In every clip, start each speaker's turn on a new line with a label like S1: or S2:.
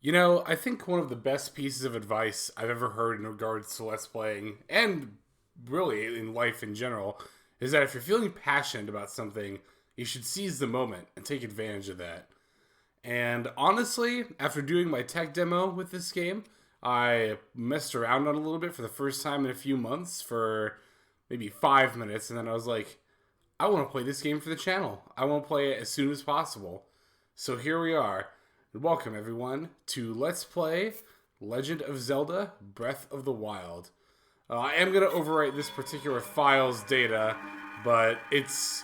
S1: You know, I think one of the best pieces of advice I've ever heard in regards to Let's Playing, and really in life in general, is that if you're feeling passionate about something, you should seize the moment and take advantage of that. And honestly, after doing my tech demo with this game, I messed around on it a little bit for the first time in a few months for maybe 5 minutes, and then I was like, I want to play this game for the channel. I want to play it as soon as possible. So here we are. Welcome everyone to Let's Play Legend of Zelda Breath of the Wild. I am going to overwrite this particular file's data, but it's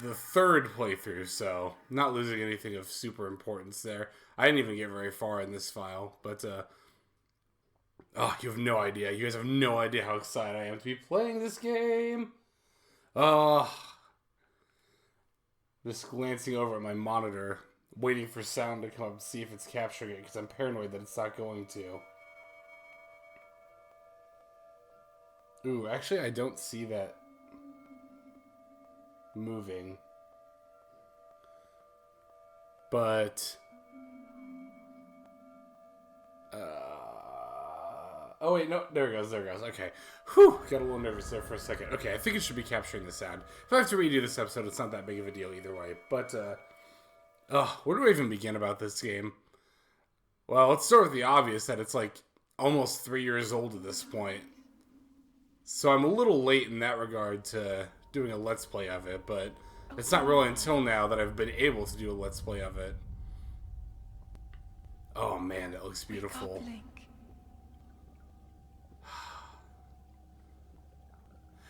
S1: the third playthrough, so not losing anything of super importance there. I didn't even get very far in this file, but you have no idea. You guys have no idea how excited I am to be playing this game. Just glancing over at my monitor, waiting for sound to come up and see if it's capturing it, because I'm paranoid that it's not going to. Ooh, actually I don't see that moving. But oh wait, no, there it goes, okay. Whew, got a little nervous there for a second. Okay, I think it should be capturing the sound. If I have to redo this episode, it's not that big of a deal either way. But where do I even begin about this game? Well, let's start with the obvious, that it's like almost 3 years old at this point. So I'm a little late in that regard to doing a Let's Play of it, but it's not really until now that I've been able to do a Let's Play of it. Oh man, that looks beautiful.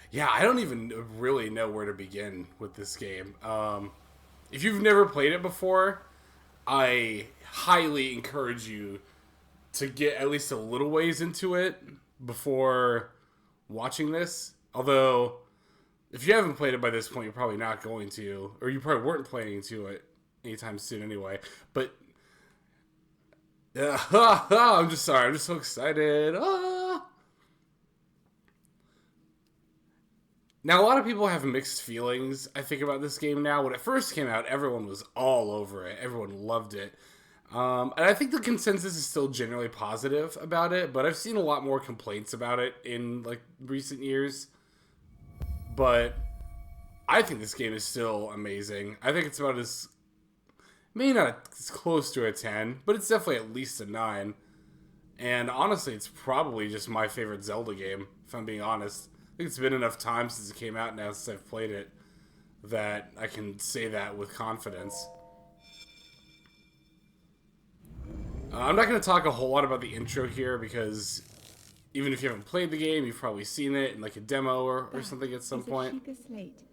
S1: Yeah, I don't even really know where to begin with this game. If you've never played it before, I highly encourage you to get at least a little ways into it before watching this. Although, if you haven't played it by this point, you're probably not going to, or you probably weren't planning to it anytime soon anyway. But I'm just sorry. I'm just so excited. Now, a lot of people have mixed feelings, I think, about this game now. When it first came out, everyone was all over it. Everyone loved it. And I think the consensus is still generally positive about it, but I've seen a lot more complaints about it in, like, recent years. But I think this game is still amazing. I think it's about as, maybe not as close to a 10, but it's definitely at least a 9. And honestly, it's probably just my favorite Zelda game, if I'm being honest. I think it's been enough time since it came out now, since I've played it, that I can say that with confidence. I'm not going to talk a whole lot about the intro here, because even if you haven't played the game, you've probably seen it in like a demo or something at some point.
S2: Slate.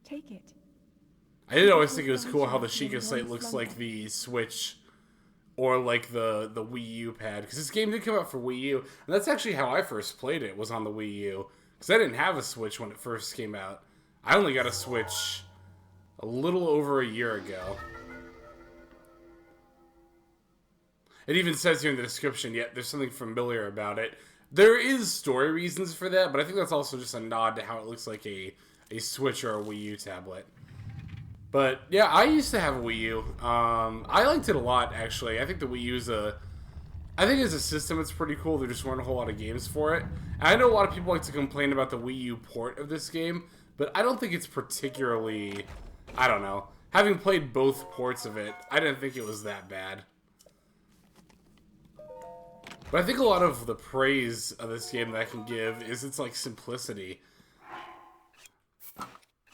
S2: Take it.
S1: I did always think it was cool how the Sheikah Slate looks like the Switch or like the Wii U pad, because this game did come out for Wii U, and that's actually how I first played it, was on the Wii U, because I didn't have a Switch when it first came out. I only got a Switch a little over a year ago. It even says here in the description, yet there's something familiar about it. There is story reasons for that, but I think that's also just a nod to how it looks like a Switch or a Wii U tablet. But yeah, I used to have a Wii U. I liked it a lot, actually. I think the Wii U is I think as a system, it's pretty cool. There just weren't a whole lot of games for it. And I know a lot of people like to complain about the Wii U port of this game, but I don't think it's particularly, I don't know. Having played both ports of it, I didn't think it was that bad. But I think a lot of the praise of this game that I can give is its, like, simplicity.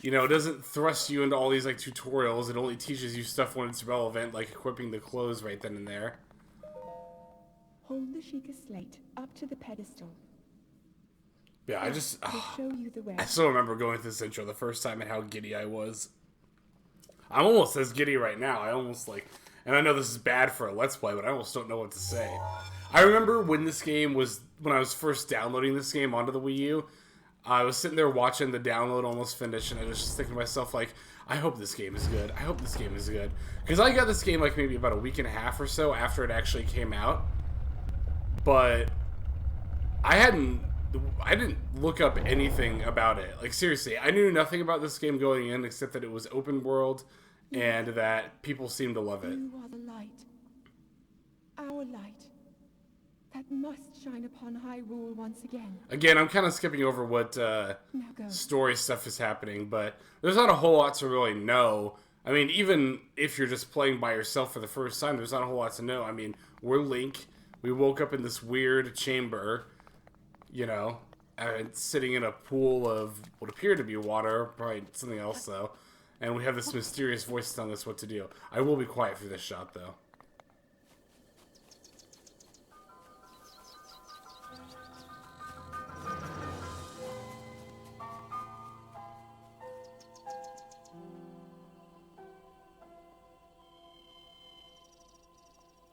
S1: You know, it doesn't thrust you into all these, like, tutorials. It only teaches you stuff when it's relevant, like equipping the clothes right then and there.
S2: Hold the Sheikah Slate up to the pedestal.
S1: Yeah, I just...
S2: show you the way.
S1: I still remember going through this intro the first time and how giddy I was. I'm almost as giddy right now. I almost, like... And I know this is bad for a Let's Play, but I almost don't know what to say. I remember when this game was... When I was first downloading this game onto the Wii U, I was sitting there watching the download almost finish, and I was just thinking to myself, like, I hope this game is good. I hope this game is good. Because I got this game, like, maybe about a week and a half or so after it actually came out. But I didn't look up anything about it. Like, seriously, I knew nothing about this game going in except that it was open world and that people seemed to love it.
S2: You are the light. your light that must shine upon Hyrule once again.
S1: Again, I'm kind of skipping over what
S2: Now go.
S1: story stuff is happening, but there's not a whole lot to really know. I mean, even if you're just playing by yourself for the first time, there's not a whole lot to know. I mean, we're Link. We woke up in this weird chamber, you know, and sitting in a pool of what appeared to be water, probably something else, though. And we have this mysterious voice telling us what to do. I will be quiet for this shot, though.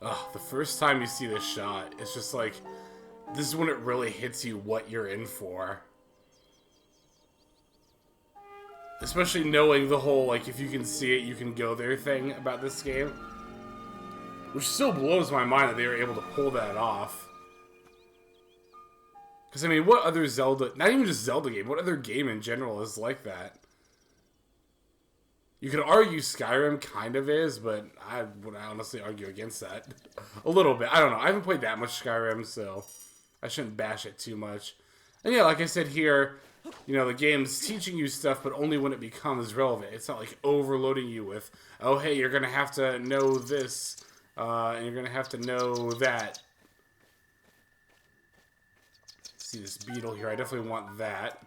S1: Oh, the first time you see this shot, it's just like, this is when it really hits you what you're in for. Especially knowing the whole, like, if you can see it, you can go there thing about this game. Which still blows my mind that they were able to pull that off. Because, I mean, what other Zelda, not even just Zelda game, what other game in general is like that? You could argue Skyrim kind of is, but I would honestly argue against that. A little bit. I don't know. I haven't played that much Skyrim, so I shouldn't bash it too much. And yeah, like I said here, you know, the game's teaching you stuff, but only when it becomes relevant. It's not like overloading you with, oh, hey, you're going to have to know this, and you're going to have to know that. See this beetle here. I definitely want that.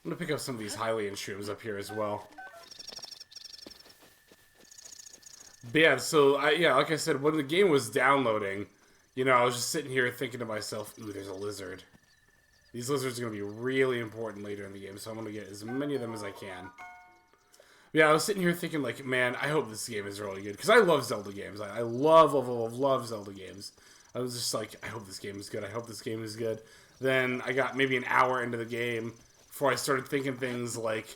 S1: I'm gonna pick up some of these Hylian shrooms up here as well. But yeah, so, yeah, like I said, when the game was downloading, you know, I was just sitting here thinking to myself, ooh, there's a lizard. These lizards are gonna be really important later in the game, so I'm gonna get as many of them as I can. But yeah, I was sitting here thinking, like, man, I hope this game is really good. Because I love Zelda games. I love Zelda games. I was just like, I hope this game is good. I hope this game is good. Then I got maybe an hour into the game before I started thinking things like,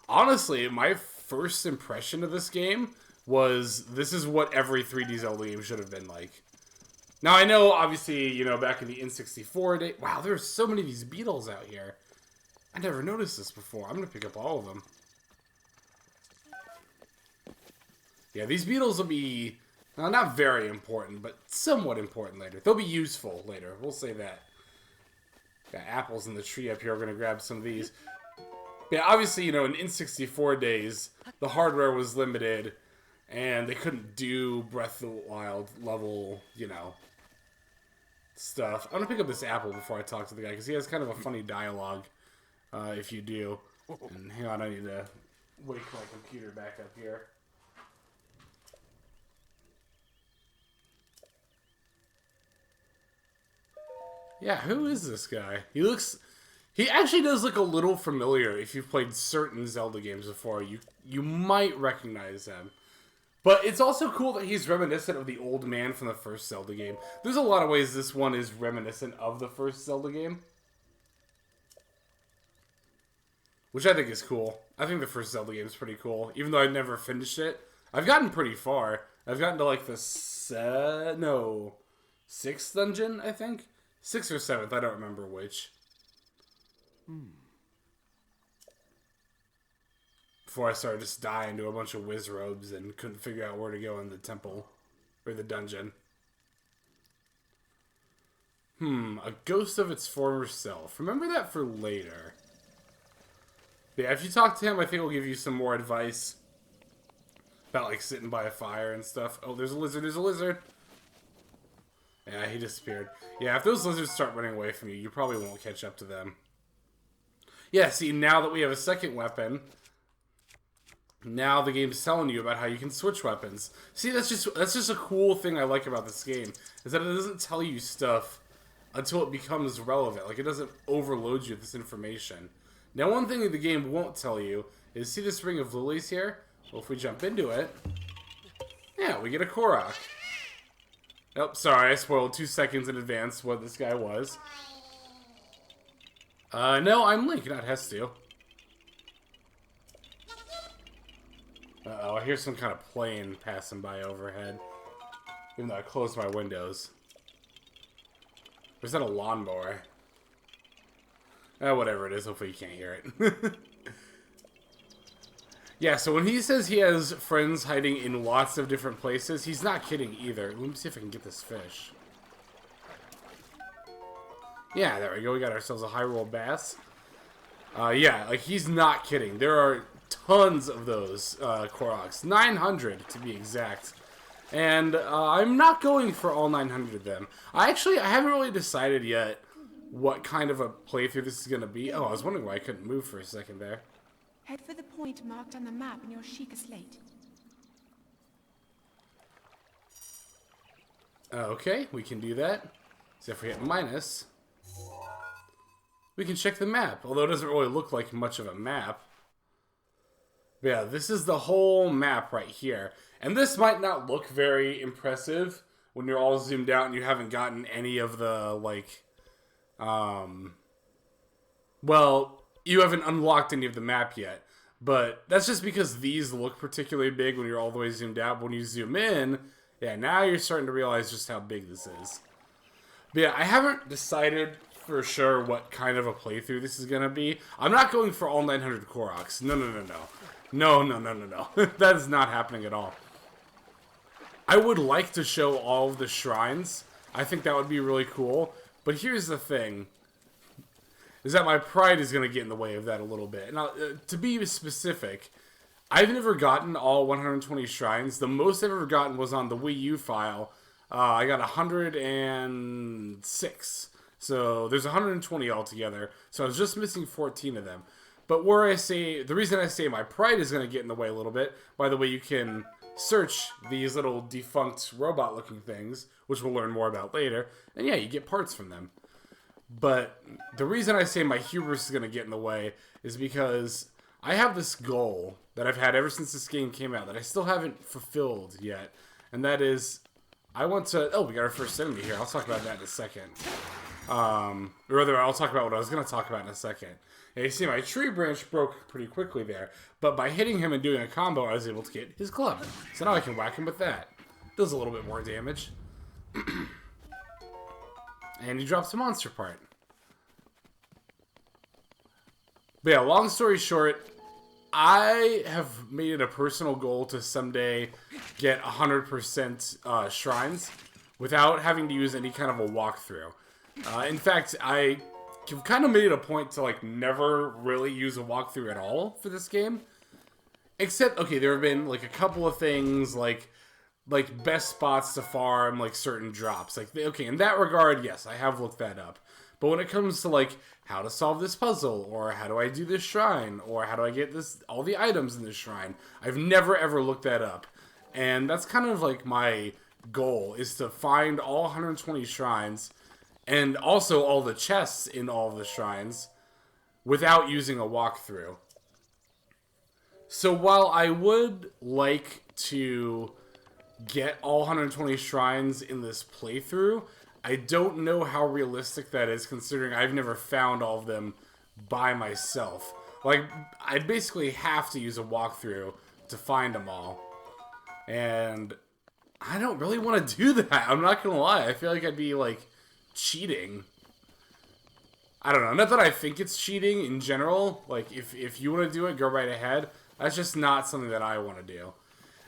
S1: honestly, my first impression of this game was, this is what every 3D Zelda game should have been like. Now, I know, obviously, you know, back in the N64 day, wow, there's so many of these beetles out here. I never noticed this before. I'm going to pick up all of them. Yeah, these beetles will be, well, not very important, but somewhat important later. They'll be useful later, we'll say that. Got apples in the tree up here. We're going to grab some of these. Yeah, obviously, you know, in N64 days, the hardware was limited, and they couldn't do Breath of the Wild level, you know, stuff. I'm going to pick up this apple before I talk to the guy, because he has kind of a funny dialogue, if you do. And hang on, I need to wake my computer back up here. Yeah, who is this guy? He actually does look a little familiar. If you've played certain Zelda games before, you might recognize him. But it's also cool that he's reminiscent of the old man from the first Zelda game. There's a lot of ways this one is reminiscent of the first Zelda game. Which I think is cool. I think the first Zelda game is pretty cool. Even though I never finished it. I've gotten pretty far. I've gotten to like the 6th dungeon, I think. 6th or 7th, I don't remember which. Before I started just dying to a bunch of whiz robes and couldn't figure out where to go in the temple. Or the dungeon. A ghost of its former self. Remember that for later. But yeah, if you talk to him, I think he'll give you some more advice. About like sitting by a fire and stuff. Oh, there's a lizard, there's a lizard! Yeah, he disappeared. Yeah, if those lizards start running away from you, you probably won't catch up to them. Yeah, see, now that we have a second weapon, now the game's telling you about how you can switch weapons. See, that's just a cool thing I like about this game, is that it doesn't tell you stuff until it becomes relevant. Like, it doesn't overload you with this information. Now, one thing that the game won't tell you is, see this ring of lilies here? Well, if we jump into it, yeah, we get a Korok. Oh, sorry, I spoiled 2 seconds in advance what this guy was. No, I'm Link, not Hestu. Uh-oh, I hear some kind of plane passing by overhead. Even though I closed my windows. Or is that a lawnmower? Whatever it is, hopefully you can't hear it. Yeah, so when he says he has friends hiding in lots of different places, he's not kidding either. Let me see if I can get this fish. Yeah, there we go. We got ourselves a Hyrule bass. Yeah, like, he's not kidding. There are tons of those Koroks. 900, to be exact. And I'm not going for all 900 of them. I haven't really decided yet what kind of a playthrough this is going to be. Oh, I was wondering why I couldn't move for a second there.
S2: Head for the point marked on the map in your Sheikah slate.
S1: Okay, we can do that. So if we hit minus, we can check the map. Although it doesn't really look like much of a map. But yeah, this is the whole map right here. And this might not look very impressive when you're all zoomed out and you haven't gotten any of the, like, well, you haven't unlocked any of the map yet. But that's just because these look particularly big when you're all the way zoomed out. But when you zoom in, yeah, now you're starting to realize just how big this is. But yeah, I haven't decided for sure what kind of a playthrough this is going to be. I'm not going for all 900 Koroks. No. No. That is not happening at all. I would like to show all of the shrines. I think that would be really cool. But here's the thing. Is that my pride is going to get in the way of that a little bit. Now, to be specific, I've never gotten all 120 shrines. The most I've ever gotten was on the Wii U file. I got 106. So there's 120 altogether. So I was just missing 14 of them. But the reason I say my pride is going to get in the way a little bit, by the way, you can search these little defunct robot-looking things, which we'll learn more about later, and yeah, you get parts from them. But the reason I say my hubris is going to get in the way is because I have this goal that I've had ever since this game came out that I still haven't fulfilled yet, and that is, I want to... Oh, we got our first enemy here. I'll talk about that in a second. Or rather, I'll talk about what I was going to talk about in a second. And you see my tree branch broke pretty quickly there, but by hitting him and doing a combo, I was able to get his club. So now I can whack him with that. Does a little bit more damage. And he drops a monster part. But yeah, long story short, I have made it a personal goal to someday get 100% shrines without having to use any kind of a walkthrough. In fact, I kind of made it a point to, like, never really use a walkthrough at all for this game. Except, okay, there have been, like, a couple of things, like best spots to farm, like, certain drops. Like, okay, in that regard, yes, I have looked that up. But when it comes to, like, how to solve this puzzle, or how do I do this shrine, or how do I get all the items in this shrine, I've never, ever looked that up. And that's kind of, like, my goal, is to find all 120 shrines, and also all the chests in all of the shrines, without using a walkthrough. So while I would like to get all 120 shrines in this playthrough, I don't know how realistic that is, considering I've never found all of them by myself. Like, I'd basically have to use a walkthrough to find them all. And I don't really want to do that. I'm not going to lie. I feel like I'd be, like, cheating. I don't know. Not that I think it's cheating in general. Like, if you want to do it, go right ahead. That's just not something that I want to do.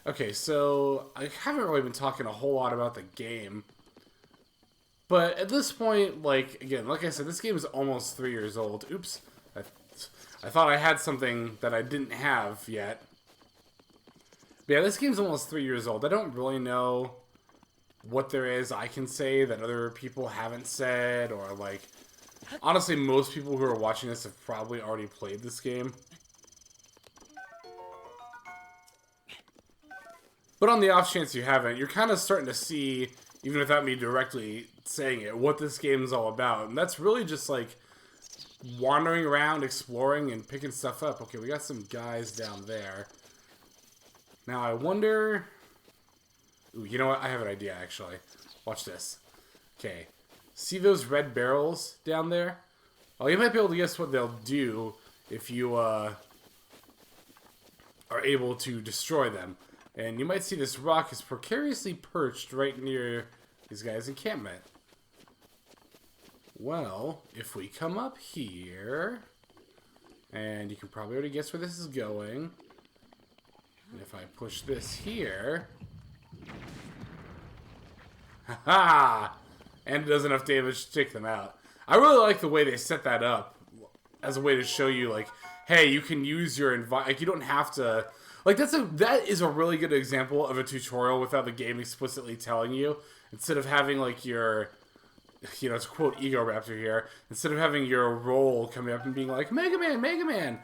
S1: Okay, so I haven't really been talking a whole lot about the game. But at this point, like, again, like I said, this game is almost 3 years old. Oops. I thought I had something that I didn't have yet. But yeah, this game's almost 3 years old. I don't really know what there is I can say that other people haven't said, or, like, honestly, most people who are watching this have probably already played this game. But on the off chance you haven't, you're kind of starting to see, even without me directly saying it, what this game is all about. And that's really just, like, wandering around, exploring, and picking stuff up. Okay, we got some guys down there. Now, I wonder... Ooh, you know what? I have an idea, actually. Watch this. Okay. See those red barrels down there? Well, you might be able to guess what they'll do if you are able to destroy them. And you might see this rock is precariously perched right near these guys' encampment. Well, if we come up here, and you can probably already guess where this is going. And if I push this here... Haha! And it does enough damage to take them out. I really like the way they set that up as a way to show you, like, hey, you can use your environment. Like, you don't have to... Like, that is a really good example of a tutorial without the game explicitly telling you. Instead of having, like, your... You know, to quote Ego Raptor here, instead of having your role coming up and being like, Mega Man, Mega Man,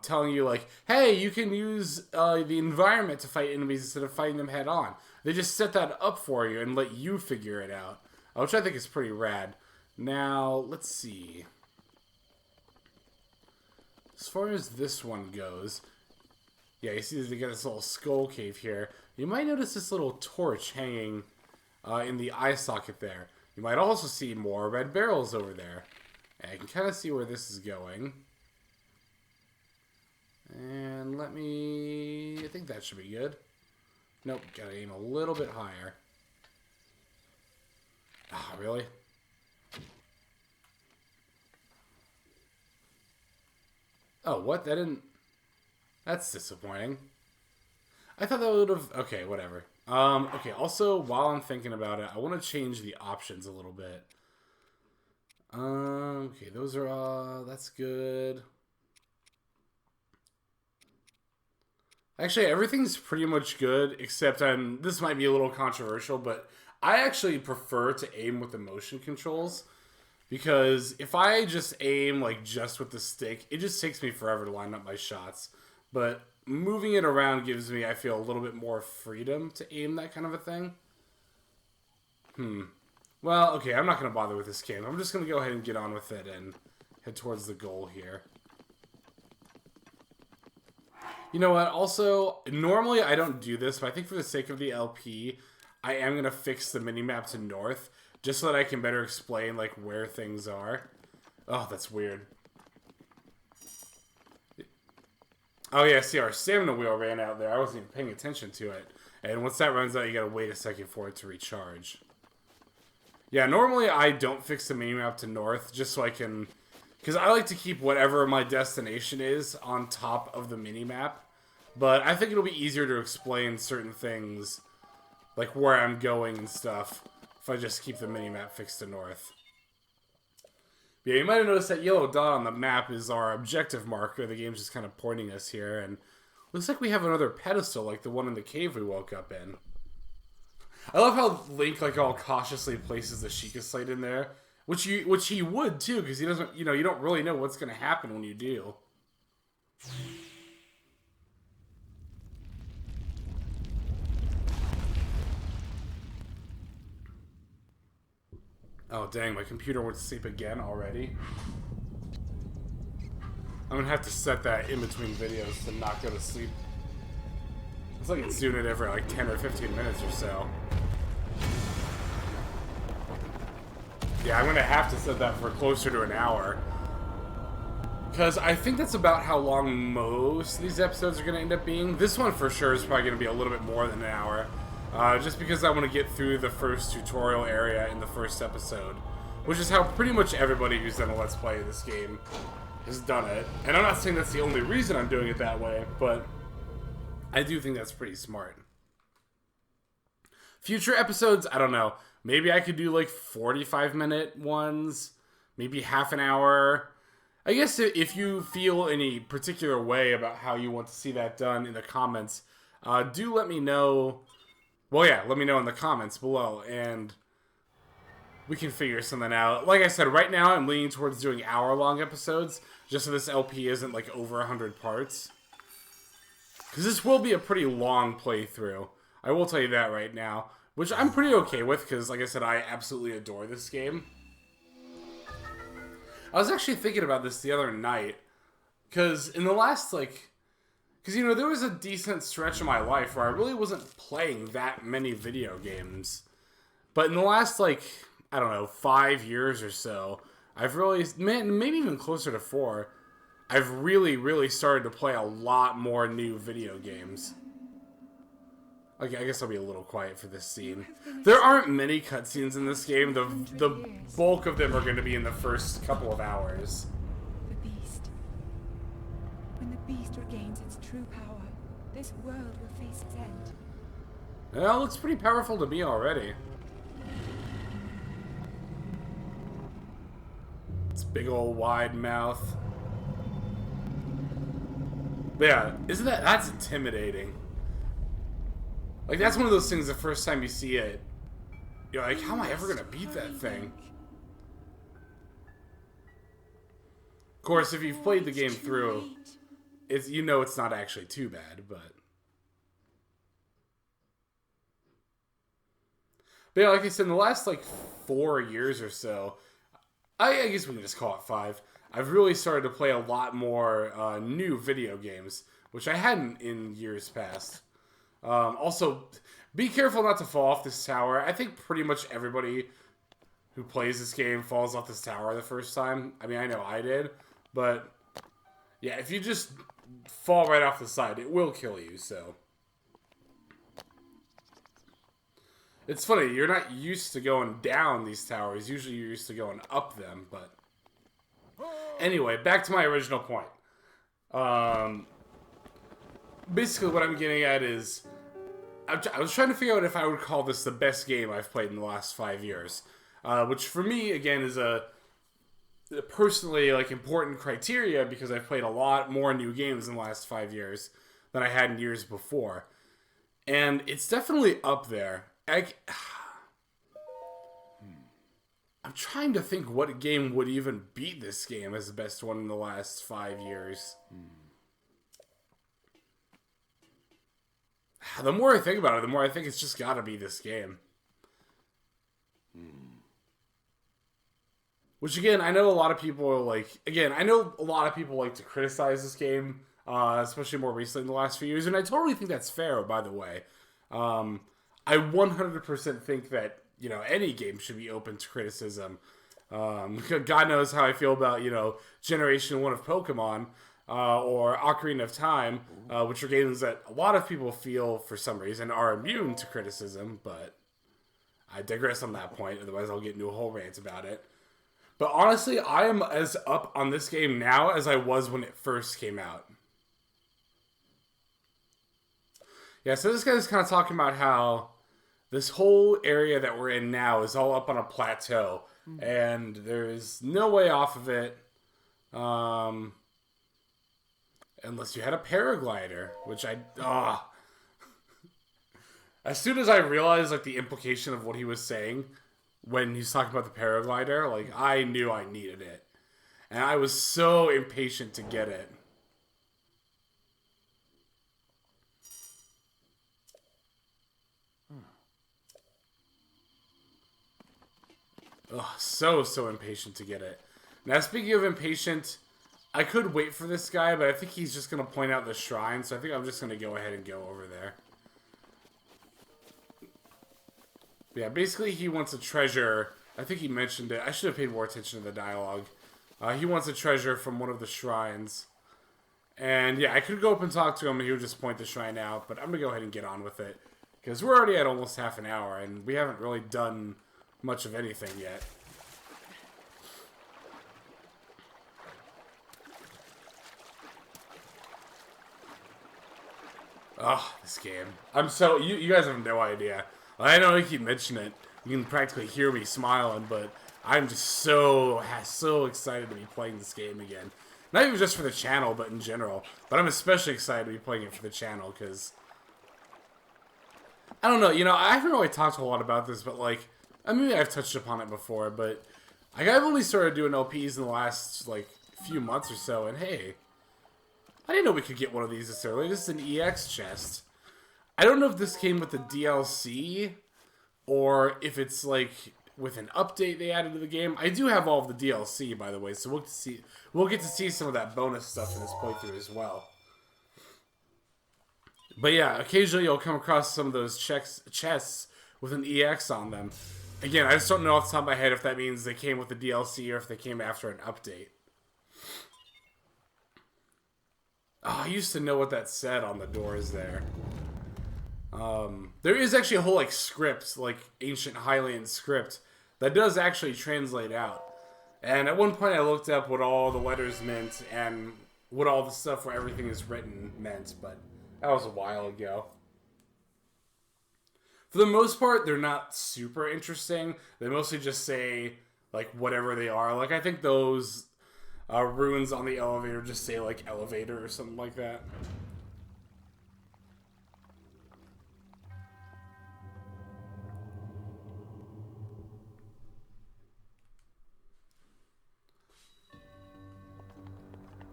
S1: telling you like, hey, you can use the environment to fight enemies instead of fighting them head on. They just set that up for you and let you figure it out, which I think is pretty rad. Now, let's see. As far as this one goes, yeah, you see they got this little skull cave here. You might notice this little torch hanging in the eye socket there. You might also see more red barrels over there. And I can kind of see where this is going. And let me... I think that should be good. Nope, gotta aim a little bit higher. Ah, really? Oh, what? That didn't... That's disappointing. I thought that would have... Okay, whatever. Okay, also, while I'm thinking about it, I want to change the options a little bit. Okay, those are, that's good. Actually, everything's pretty much good, except this might be a little controversial, but I actually prefer to aim with the motion controls, because if I just aim, like, just with the stick, it just takes me forever to line up my shots. But moving it around gives me, I feel, a little bit more freedom to aim that kind of a thing. Well, okay, I'm not going to bother with this game. I'm just going to go ahead and get on with it and head towards the goal here. You know what? Also, normally I don't do this, but I think for the sake of the LP, I am going to fix the minimap to north, just so that I can better explain, like, where things are. Oh, that's weird. Oh yeah, see, our stamina wheel ran out there. I wasn't even paying attention to it. And once that runs out, you gotta wait a second for it to recharge. Yeah, normally I don't fix the minimap to north, just so I can... Because I like to keep whatever my destination is on top of the minimap. But I think it'll be easier to explain certain things, like where I'm going and stuff, if I just keep the minimap fixed to north. Yeah, you might have noticed that yellow dot on the map is our objective marker. The game's just kind of pointing us here, and looks like we have another pedestal, like the one in the cave we woke up in. I love how Link, like, all cautiously places the Sheikah Slate in there, which he would too, because he doesn't, you know, you don't really know what's going to happen when you do. Oh, dang, my computer went to sleep again already. I'm gonna have to set that in between videos to not go to sleep. It's like it's doing it every, like, 10 or 15 minutes or so. Yeah, I'm gonna have to set that for closer to an hour. Because I think that's about how long most of these episodes are gonna end up being. This one, for sure, is probably gonna be a little bit more than an hour. Just because I want to get through the first tutorial area in the first episode. Which is how pretty much everybody who's done a Let's Play of this game has done it. And I'm not saying that's the only reason I'm doing it that way, but I do think that's pretty smart. Future episodes, I don't know. Maybe I could do like 45-minute ones, maybe half an hour. I guess if you feel any particular way about how you want to see that done in the comments, do let me know. Well, yeah, let me know in the comments below, and we can figure something out. Like I said, right now I'm leaning towards doing hour-long episodes, just so this LP isn't, like, over 100 parts. Because this will be a pretty long playthrough. I will tell you that right now. Which I'm pretty okay with, because, like I said, I absolutely adore this game. I was actually thinking about this the other night, because in the last, like... Because, you know, there was a decent stretch of my life where I really wasn't playing that many video games. But in the last, like, I don't know, 5 years or so, I've really, maybe even closer to 4, I've really started to play a lot more new video games. Okay, I guess I'll be a little quiet for this scene. There aren't many cutscenes in this game. The bulk of them are going to be in the first couple of hours.
S2: The beast. When the beast regains its true power, this world will face its end.
S1: Yeah, it looks pretty powerful to me already. It's big old wide mouth. But yeah, isn't that's intimidating? Like, that's one of those things the first time you see it, you're like, how am I ever gonna beat that thing? Of course, if you've played the game through, you know it's not actually too bad, but yeah, like I said, in the last, like, 4 years or so, I guess we can just call it 5, I've really started to play a lot more new video games, which I hadn't in years past. Also, be careful not to fall off this tower. I think pretty much everybody who plays this game falls off this tower the first time. I mean, I know I did, but yeah, if you just fall right off the side, it will kill you, so. It's funny, you're not used to going down these towers. Usually you're used to going up them, but anyway, back to my original point. Basically what I'm getting at is, I was trying to figure out if I would call this the best game I've played in the last 5 years. Which for me, again, is a personally, like, important criteria because I've played a lot more new games in the last 5 years than I had in years before. And it's definitely up there. I'm trying to think what game would even beat this game as the best one in the last 5 years. The more I think about it, the more I think it's just gotta be this game. Which, again, I know a lot of people are like... Again, I know a lot of people like to criticize this game, especially more recently in the last few years, and I totally think that's fair, by the way. I 100% think that, you know, any game should be open to criticism. God knows how I feel about, you know, Generation 1 of Pokemon, or Ocarina of Time, which are games that a lot of people feel, for some reason, are immune to criticism, but I digress on that point, otherwise I'll get into a whole rant about it. But honestly, I am as up on this game now as I was when it first came out. Yeah, so this guy's kind of talking about how this whole area that we're in now is all up on a plateau, and there's no way off of it, unless you had a paraglider, which as soon as I realized, like, the implication of what he was saying when he's talking about the paraglider, like, I knew I needed it. And I was so impatient to get it. Oh, so impatient to get it. Now, speaking of impatient, I could wait for this guy, but I think he's just going to point out the shrine, so I think I'm just going to go ahead and go over there. Yeah, basically he wants a treasure. I think he mentioned it. I should have paid more attention to the dialogue. He wants a treasure from one of the shrines. And yeah, I could go up and talk to him and he would just point the shrine out, but I'm going to go ahead and get on with it. Because we're already at almost half an hour, and we haven't really done much of anything yet. Oh, this game. I'm so... You guys have no idea. I know I keep mentioning it. You can practically hear me smiling, but I'm just so excited to be playing this game again. Not even just for the channel, but in general. But I'm especially excited to be playing it for the channel, because... I don't know, you know, I haven't really talked a lot about this, but, like... I mean, I've touched upon it before, but... Like, I've only started doing LPs in the last, like, few months or so, and hey... I didn't know we could get one of these this early. This is an EX chest. I don't know if this came with the DLC, or if it's, like, with an update they added to the game. I do have all of the DLC, by the way, so we'll get to see some of that bonus stuff in this playthrough as well. But yeah, occasionally you'll come across some of those chests with an EX on them. Again, I just don't know off the top of my head if that means they came with the DLC or if they came after an update. Oh, I used to know what that said on the doors there. There is actually a whole, like, script, like, ancient Hylian script, that does actually translate out. And at one point I looked up what all the letters meant and what all the stuff where everything is written meant, but That was a while ago. For the most part, they're not super interesting. They mostly just say, like, whatever they are. Like, I think those runes on the elevator just say, like, elevator or something like that.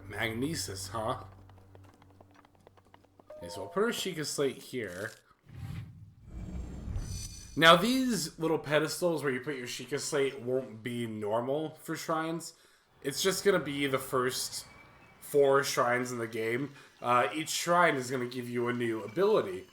S1: Magnesis, huh? Okay, so we'll put our Sheikah Slate here. Now, these little pedestals where you put your Sheikah Slate won't be normal for shrines. It's just going to be the first 4 shrines in the game. Each shrine is going to give you a new ability.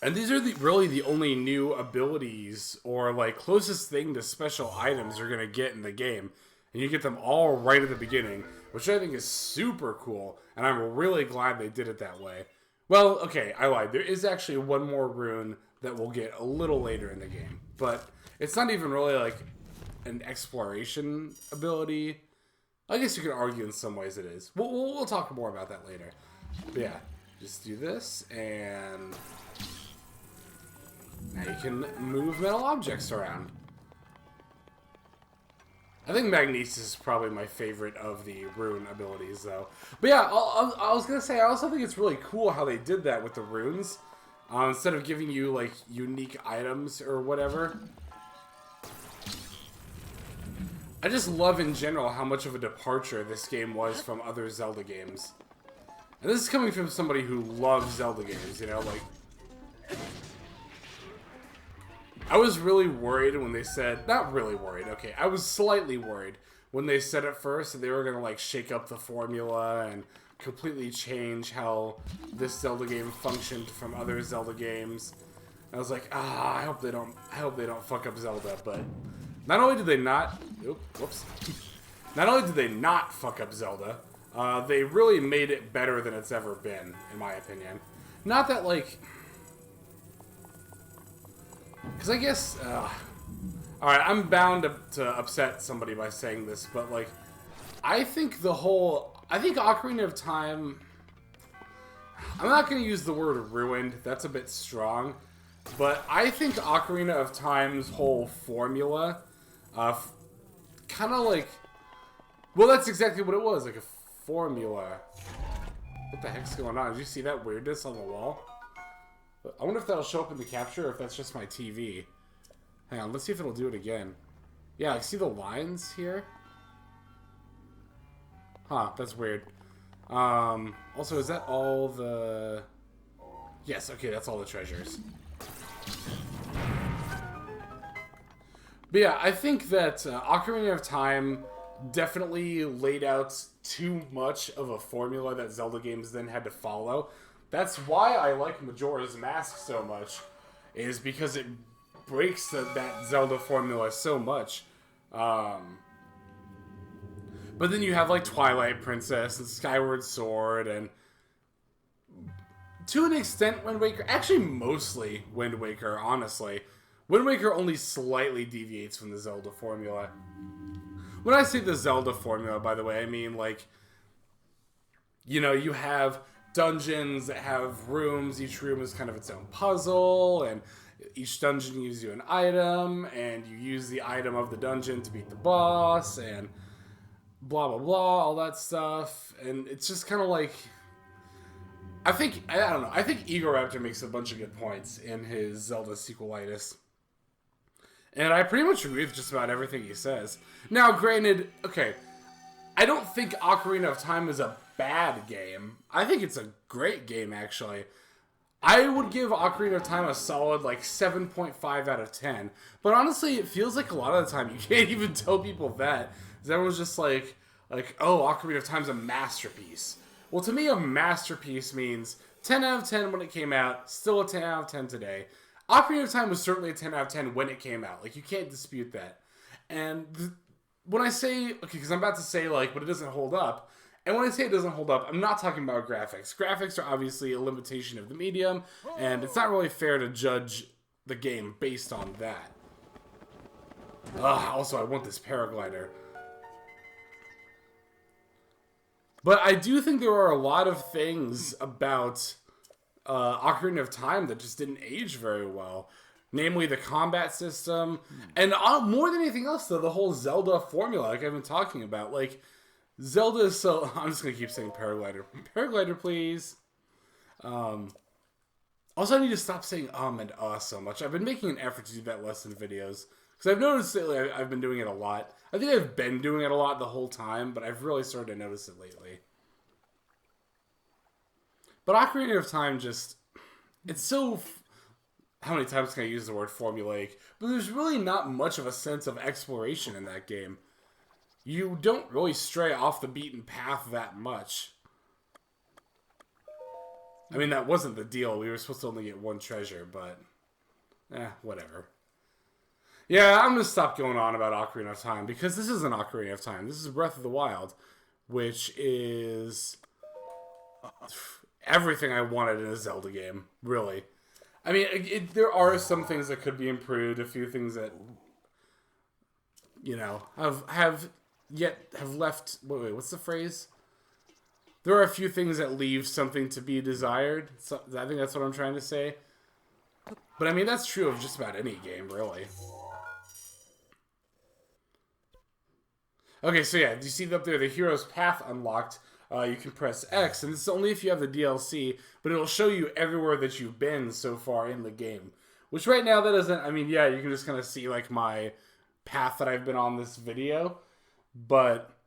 S1: And these are really the only new abilities or, like, closest thing to special items you're going to get in the game. And you get them all right at the beginning, which I think is super cool. And I'm really glad they did it that way. Well, okay, I lied. There is actually one more rune that we'll get a little later in the game. But it's not even really, like, an exploration ability. I guess you could argue in some ways it is. We'll talk more about that later. But yeah, just do this, and now you can move metal objects around. I think Magnesis is probably my favorite of the rune abilities, though. But yeah, I was going to say, I also think it's really cool how they did that with the runes. Instead of giving you, like, unique items or whatever. I just love, in general, how much of a departure this game was from other Zelda games. And this is coming from somebody who loves Zelda games, you know, like... I was really worried when they said... Not really worried, okay. I was slightly worried when they said at first that they were going to, like, shake up the formula and completely change how this Zelda game functioned from other Zelda games. I was like, I hope they don't fuck up Zelda, but... Not only did they not... Whoops. Not only did they not fuck up Zelda, they really made it better than it's ever been, in my opinion. Not that, like... Because I guess... Alright, I'm bound to upset somebody by saying this, but, like... I think the whole... I think Ocarina of Time... I'm not going to use the word ruined. That's a bit strong. But I think Ocarina of Time's whole formula... kind of like... Well, that's exactly what it was. Like a formula. What the heck's going on? Did you see that weirdness on the wall? I wonder if that'll show up in the capture or if that's just my TV. Hang on, let's see if it'll do it again. Yeah, like, see the lines here? Huh, that's weird. Also, is that all the... Yes, okay, that's all the treasures. But yeah, I think that Ocarina of Time definitely laid out too much of a formula that Zelda games then had to follow. That's why I like Majora's Mask so much, is because it breaks that Zelda formula so much. But then you have, like, Twilight Princess and Skyward Sword, and to an extent Wind Waker, actually mostly Wind Waker, honestly. Wind Waker only slightly deviates from the Zelda formula. When I say the Zelda formula, by the way, I mean, like, you know, you have dungeons that have rooms. Each room is kind of its own puzzle, and each dungeon gives you an item, and you use the item of the dungeon to beat the boss, and blah, blah, blah, all that stuff. And it's just kind of like... I don't know. I think Egoraptor makes a bunch of good points in his Zelda sequelitis. And I pretty much agree with just about everything he says. Now, granted, okay, I don't think Ocarina of Time is a bad game. I think it's a great game, actually. I would give Ocarina of Time a solid, like, 7.5 out of 10. But honestly, it feels like a lot of the time you can't even tell people that. Because everyone's just like, oh, Ocarina of Time's a masterpiece. Well, to me, a masterpiece means 10 out of 10 when it came out, still a 10 out of 10 today. Ocarina of Time was certainly a 10 out of 10 when it came out. Like, you can't dispute that. And when I say, okay, because I'm about to say, like, but it doesn't hold up. And when I say it doesn't hold up, I'm not talking about graphics. Graphics are obviously a limitation of the medium, and it's not really fair to judge the game based on that. Also, I want this paraglider. But I do think there are a lot of things about Ocarina of Time that just didn't age very well. Namely, the combat system. And more than anything else, though, the whole Zelda formula, like I've been talking about. Like, Zelda is so... I'm just going to keep saying paraglider. Paraglider, please. Also, I need to stop saying and so much. I've been making an effort to do that less in videos. Because I've noticed lately I've been doing it a lot. I think I've been doing it a lot the whole time, but I've really started to notice it lately. But Ocarina of Time just... It's so... How many times can I use the word formulaic? But there's really not much of a sense of exploration in that game. You don't really stray off the beaten path that much. I mean, that wasn't the deal. We were supposed to only get one treasure, but... whatever. Yeah, I'm going to stop going on about Ocarina of Time, because this isn't Ocarina of Time. This is Breath of the Wild, which is everything I wanted in a Zelda game, really. I mean, there are some things that could be improved, a few things that, you know, have left... Wait, what's the phrase? There are a few things that leave something to be desired. So, I think that's what I'm trying to say. But I mean, that's true of just about any game, really. Okay, so yeah, do you see up there, the hero's path unlocked? You can press X, and it's only if you have the DLC, but it'll show you everywhere that you've been so far in the game. Which right now, that doesn't... I mean, yeah, you can just kind of see, like, my path that I've been on this video. But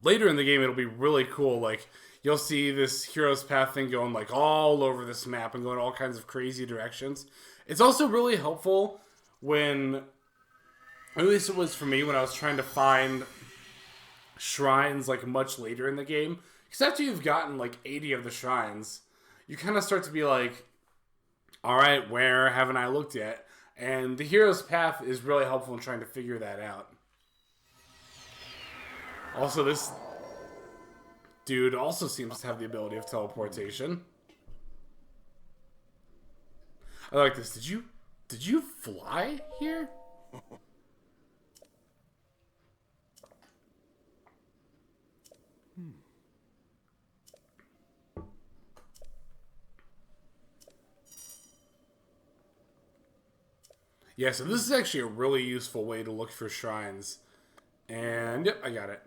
S1: later in the game, it'll be really cool. Like, you'll see this hero's path thing going, like, all over this map and going all kinds of crazy directions. It's also really helpful when... At least it was for me when I was trying to find shrines, like, much later in the game. Because after you've gotten, like, 80 of the shrines, you kind of start to be like, alright, where haven't I looked yet? And the hero's path is really helpful in trying to figure that out. Also, this dude also seems to have the ability of teleportation. I like this. Did you fly here? Yeah, so this is actually a really useful way to look for shrines. And, yep, I got it.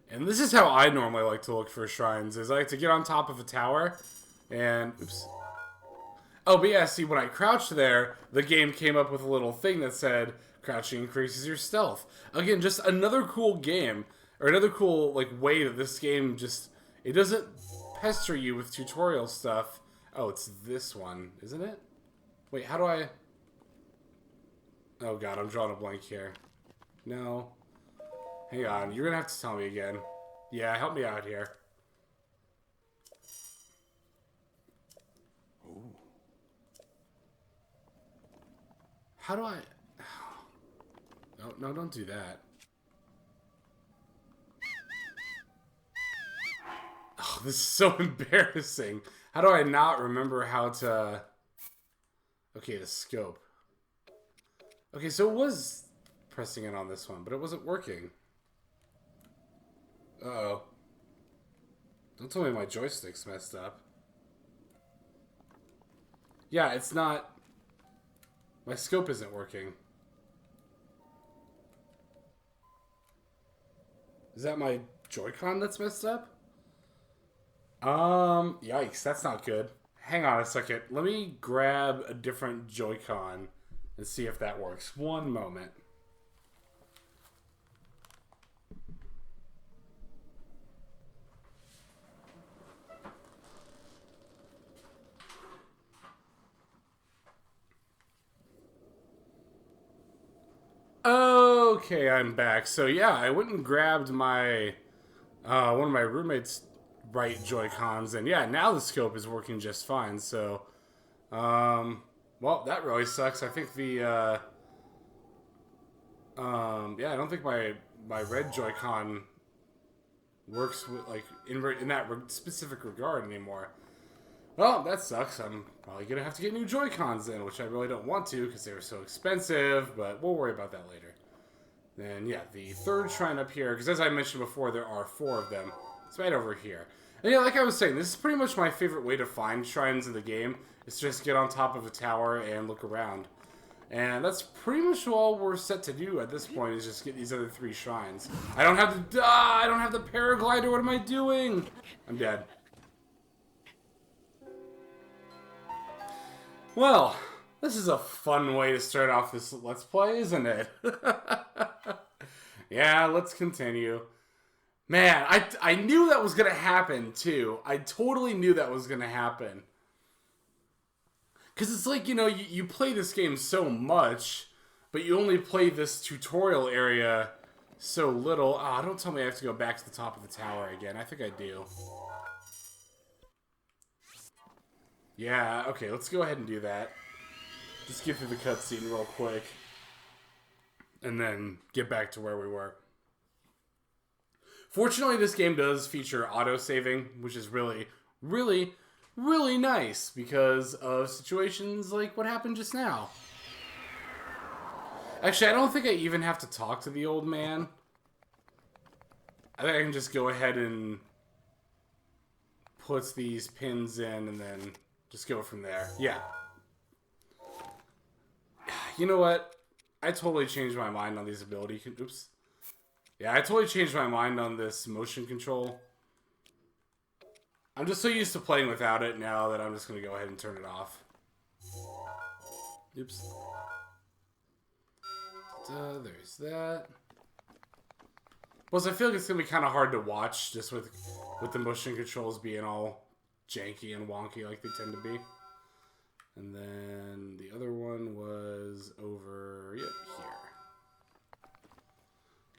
S1: And this is how I normally like to look for shrines, is I like to get on top of a tower, and, oops. Oh, but yeah, see, when I crouched there, the game came up with a little thing that said, crouching increases your stealth. Again, just another cool game, or another cool, like, way that this game just, it doesn't pester you with tutorial stuff. Oh, it's this one, isn't it? Wait, how do I... Oh god, I'm drawing a blank here. No. Hang on, you're gonna have to tell me again. Yeah, help me out here. Ooh. How do I... No, don't do that. Oh, this is so embarrassing. How do I not remember how to... Okay, the scope. Okay, so it was pressing it on this one, but it wasn't working. Uh-oh. Don't tell me my joystick's messed up. Yeah, it's not... My scope isn't working. Is that my Joy-Con that's messed up? Yikes, that's not good. Hang on a second. Let me grab a different Joy-Con and see if that works. One moment. Okay, I'm back. So yeah, I went and grabbed my one of my roommates' right Joy-Cons, and yeah, now the scope is working just fine. So, well, that really sucks. I think the yeah, I don't think my red Joy-Con works with, like, in that specific regard anymore. Well, that sucks. I'm probably gonna have to get new Joy-Cons in, which I really don't want to because they were so expensive. But we'll worry about that later. Then, yeah, the third shrine up here, because as I mentioned before, there are 4 of them. It's right over here. And yeah, like I was saying, this is pretty much my favorite way to find shrines in the game. Is just get on top of a tower and look around. And that's pretty much all we're set to do at this point, is just get these other 3 shrines. I don't have the I don't have the paraglider. What am I doing? I'm dead. Well, this is a fun way to start off this Let's Play, isn't it? Yeah, let's continue. Man, I knew that was going to happen, too. I totally knew that was going to happen. Because it's like, you know, you play this game so much, but you only play this tutorial area so little. Ah, don't tell me I have to go back to the top of the tower again. I think I do. Yeah, okay, let's go ahead and do that. Just get through the cutscene real quick. And then get back to where we were. Fortunately, this game does feature auto-saving, which is really, really, really nice because of situations like what happened just now. Actually, I don't think I even have to talk to the old man. I think I can just go ahead and put these pins in and then just go from there. Yeah. You know what? I totally changed my mind on these ability... Oops. Yeah, I totally changed my mind on this motion control. I'm just so used to playing without it now that I'm just going to go ahead and turn it off. Oops. There's that. Plus, I feel like it's going to be kind of hard to watch just with the motion controls being all janky and wonky like they tend to be. And then the other one was over, yep, here.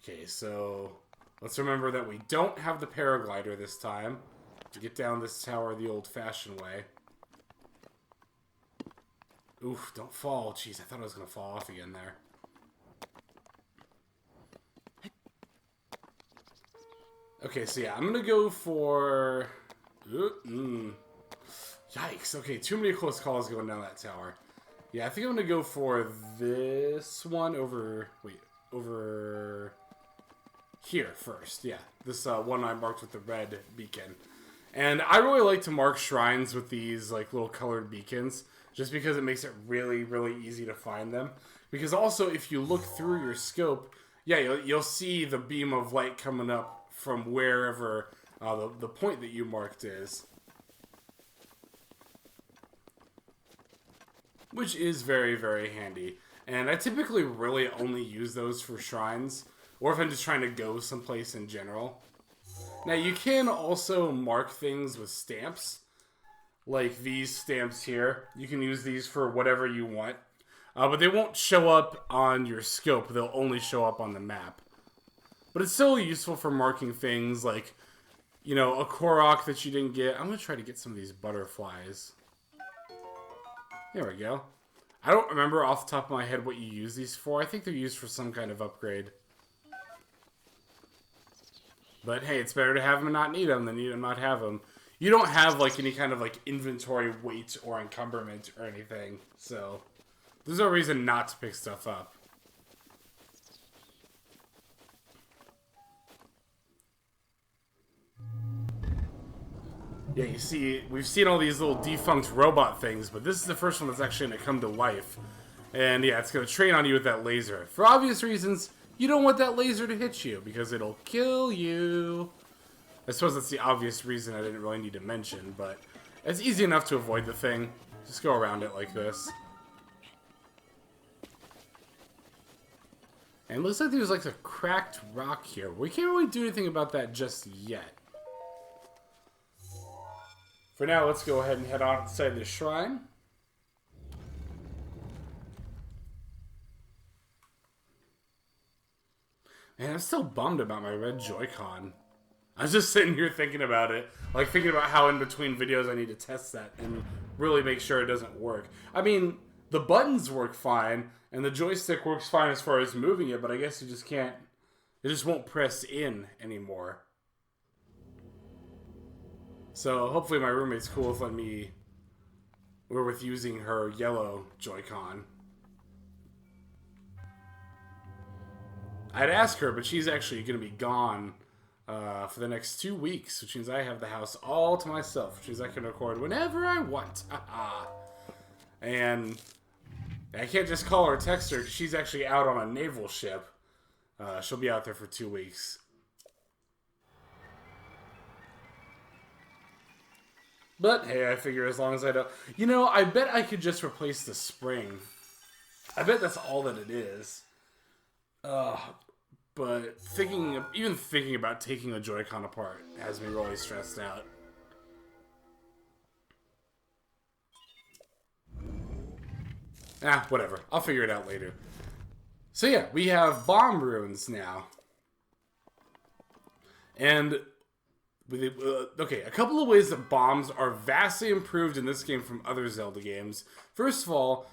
S1: Okay, so let's remember that we don't have the paraglider this time to get down this tower the old-fashioned way. Oof, don't fall. Jeez, I thought I was going to fall off again there. Okay, so yeah, I'm going to go for... Yikes. Okay, too many close calls going down that tower. Yeah, I think I'm going to go for this one over... Wait, over... here first. Yeah, this one I marked with the red beacon. And I really like to mark shrines with these like little colored beacons, just because it makes it really, really easy to find them. Because also, if you look through your scope, yeah, you'll see the beam of light coming up from wherever the point that you marked is. Which is very, very handy. And I typically really only use those for shrines, or if I'm just trying to go someplace in general. Now, you can also mark things with stamps, like these stamps here. You can use these for whatever you want, but they won't show up on your scope. They'll only show up on the map. But it's still useful for marking things like, you know, a Korok that you didn't get. I'm going to try to get some of these butterflies. There we go. I don't remember off the top of my head what you use these for. I think they're used for some kind of upgrade. But hey, it's better to have them and not need them than need them not have them. You don't have like any kind of like inventory weight or encumberment or anything, so there's no reason not to pick stuff up. Yeah, you see, we've seen all these little defunct robot things, but this is the first one that's actually going to come to life. And yeah, it's going to train on you with that laser. For obvious reasons, you don't want that laser to hit you, because it'll kill you. I suppose that's the obvious reason I didn't really need to mention, but it's easy enough to avoid the thing. Just go around it like this. And it looks like there's like a cracked rock here. We can't really do anything about that just yet. For now, let's go ahead and head on inside this shrine. Man, I'm still bummed about my red Joy-Con. I was just sitting here thinking about it. Like, thinking about how in between videos I need to test that and really make sure it doesn't work. I mean, the buttons work fine, and the joystick works fine as far as moving it, but I guess you just can't... It just won't press in anymore. So, hopefully my roommate's cool with letting me... Or with using her yellow Joy-Con. I'd ask her, but she's actually going to be gone for the next 2 weeks, which means I have the house all to myself, which means I can record whenever I want. And I can't just call her or text her, because she's actually out on a naval ship. She'll be out there for 2 weeks. But, hey, I figure as long as I don't... You know, I bet I could just replace the spring. I bet that's all that it is. But even thinking about taking a Joy-Con apart has me really stressed out. Whatever. I'll figure it out later. So yeah, we have bomb runes now. And, okay, a couple of ways that bombs are vastly improved in this game from other Zelda games. First of all,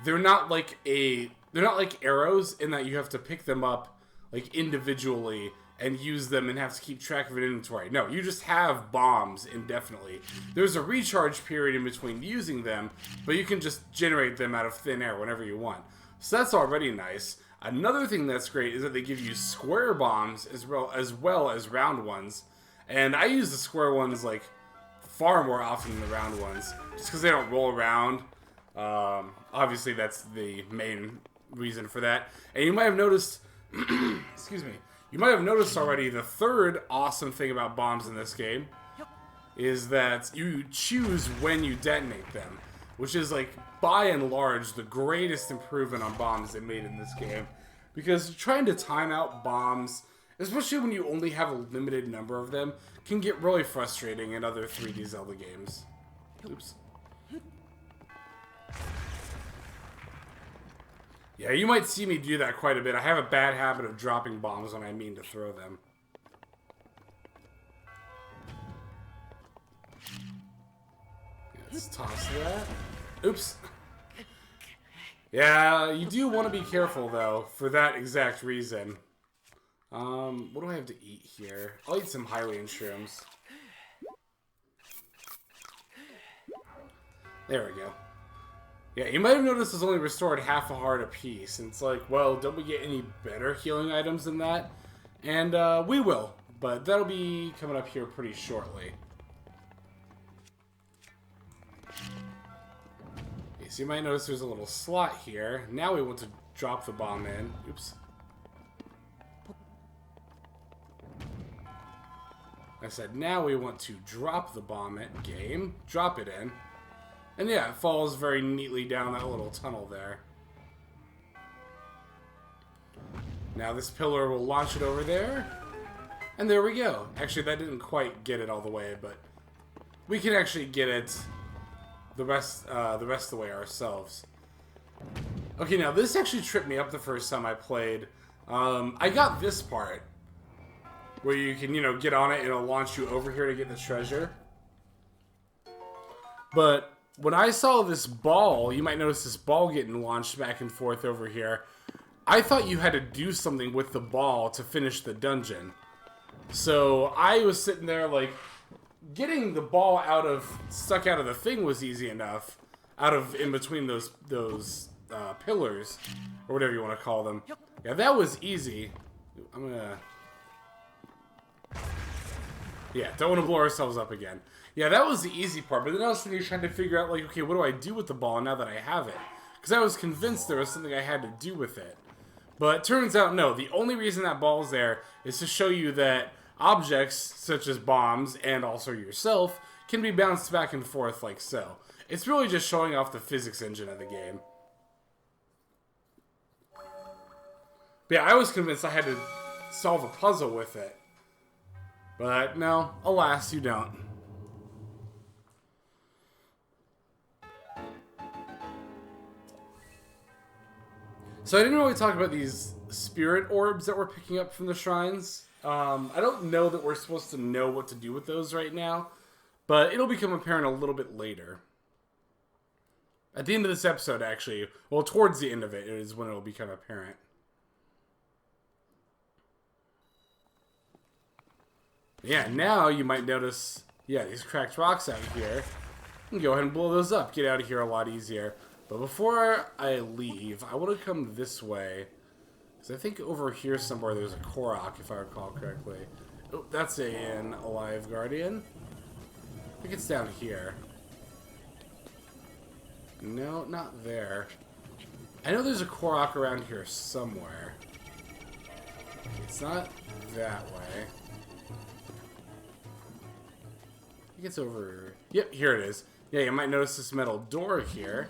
S1: they're not like arrows in that you have to pick them up like individually and use them and have to keep track of an inventory. No, you just have bombs indefinitely. There's a recharge period in between using them, but you can just generate them out of thin air whenever you want. So that's already nice. Another thing that's great is that they give you square bombs as well as round ones. And I use the square ones like far more often than the round ones, just because they don't roll around. Obviously that's the main reason for that. And you might have noticed, excuse me, you might have noticed already the third awesome thing about bombs in this game is that you choose when you detonate them, which is like by and large the greatest improvement on bombs they made in this game. Because trying to time out bombs, especially when you only have a limited number of them, can get really frustrating in other 3D Zelda games. Oops. Yeah, you might see me do that quite a bit. I have a bad habit of dropping bombs when I mean to throw them. Let's toss that. Oops. Yeah, you do want to be careful, though, for that exact reason. What do I have to eat here? I'll eat some Hylian shrooms. There we go. Yeah, you might have noticed it's only restored half a heart apiece. And it's like, well, don't we get any better healing items than that? And we will, but that'll be coming up here pretty shortly. Okay, so you might notice there's a little slot here. Now we want to drop the bomb in. Oops. I said, now we want to drop the bomb in. Game. Drop it in. And yeah, it falls very neatly down that little tunnel there. Now this pillar will launch it over there. And there we go. Actually, that didn't quite get it all the way, but we can actually get it the rest of the way ourselves. Okay, now this actually tripped me up the first time I played. I got this part where you can, get on it and it'll launch you over here to get the treasure. But when I saw this ball, you might notice this ball getting launched back and forth over here. I thought you had to do something with the ball to finish the dungeon. So I was sitting there like, getting the ball stuck out of the thing was easy enough. In between those pillars, or whatever you want to call them. Yeah, that was easy. Yeah, don't want to blow ourselves up again. Yeah, that was the easy part, but then I was trying to figure out, like, okay, what do I do with the ball now that I have it? Because I was convinced there was something I had to do with it. But it turns out, no, the only reason that ball's there is to show you that objects, such as bombs, and also yourself, can be bounced back and forth like so. It's really just showing off the physics engine of the game. But yeah, I was convinced I had to solve a puzzle with it. But no, alas, you don't. So I didn't really talk about these spirit orbs that we're picking up from the shrines. I don't know that we're supposed to know what to do with those right now, but it'll become apparent a little bit later. At the end of this episode, actually, well, towards the end of it is when it'll become apparent. Yeah, now you might notice, yeah, these cracked rocks out here. You can go ahead and blow those up, get out of here a lot easier. But before I leave, I want to come this way Because I think over here somewhere there's a Korok, if I recall correctly. Oh, that's an alive guardian. I think it's down here. No, not there. I know there's a Korok around here somewhere. It's not that way. I think it's over... Yep, here it is. Yeah, you might notice this metal door here.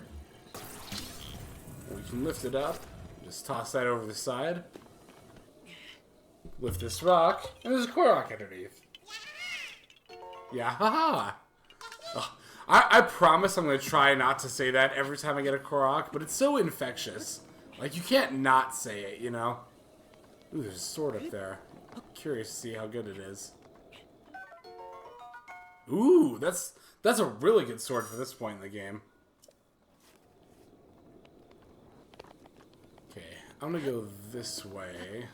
S1: We can lift it up. Just toss that over the side. Lift this rock, and there's a Korok underneath. Yeah, haha! Ugh. I promise I'm going to try not to say that every time I get a Korok, but it's so infectious. Like, you can't not say it, you know? Ooh, there's a sword up there. I'm curious to see how good it is. Ooh, that's a really good sword for this point in the game. Okay, I'm going to go this way.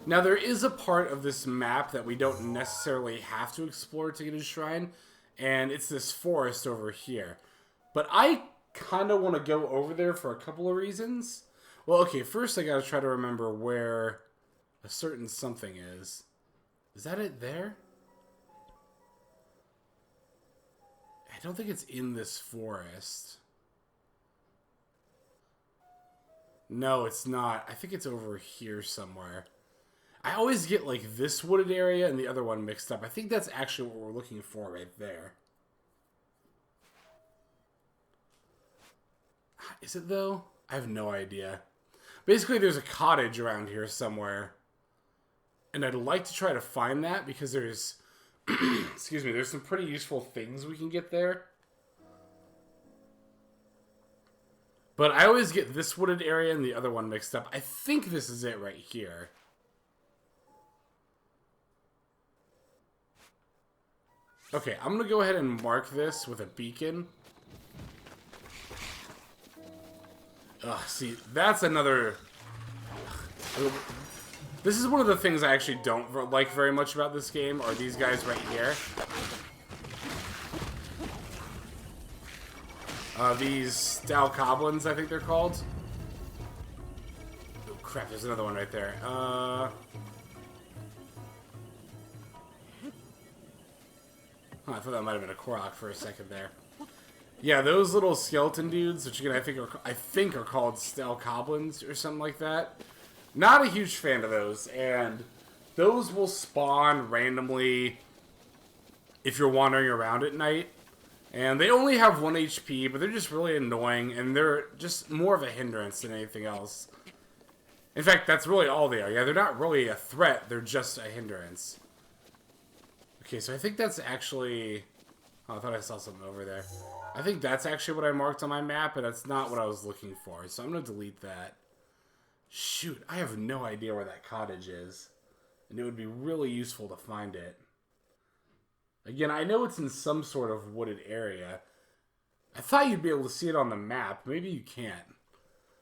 S1: Now, there is a part of this map that we don't necessarily have to explore to get a shrine, and it's this forest over here. But I kind of want to go over there for a couple of reasons. Well, okay, first I gotta try to remember where a certain something is. Is that it there? I don't think it's in this forest. No, it's not. I think it's over here somewhere. I always get, like, this wooded area and the other one mixed up. I think that's actually what we're looking for right there. Is it, though? I have no idea. Basically, there's a cottage around here somewhere. And I'd like to try to find that because there's... excuse me, there's some pretty useful things we can get there. But I always get this wooded area and the other one mixed up. I think this is it right here. Okay, I'm going to go ahead and mark this with a beacon. Ugh, see, that's another... This is one of the things I actually don't like very much about this game, are these guys right here. These Stalkoblins, I think they're called. Oh, crap, there's another one right there. I thought that might have been a Korok for a second there. Yeah, those little skeleton dudes, which again I think are called Stalkoblins or something like that. Not a huge fan of those, and those will spawn randomly if you're wandering around at night. And they only have 1 HP, but they're just really annoying, and they're just more of a hindrance than anything else. In fact, that's really all they are. Yeah, they're not really a threat, they're just a hindrance. Okay, so I think that's actually... Oh, I thought I saw something over there. I think that's actually what I marked on my map, but that's not what I was looking for. So I'm going to delete that. Shoot, I have no idea where that cottage is. And it would be really useful to find it. Again, I know it's in some sort of wooded area. I thought you'd be able to see it on the map. Maybe you can't.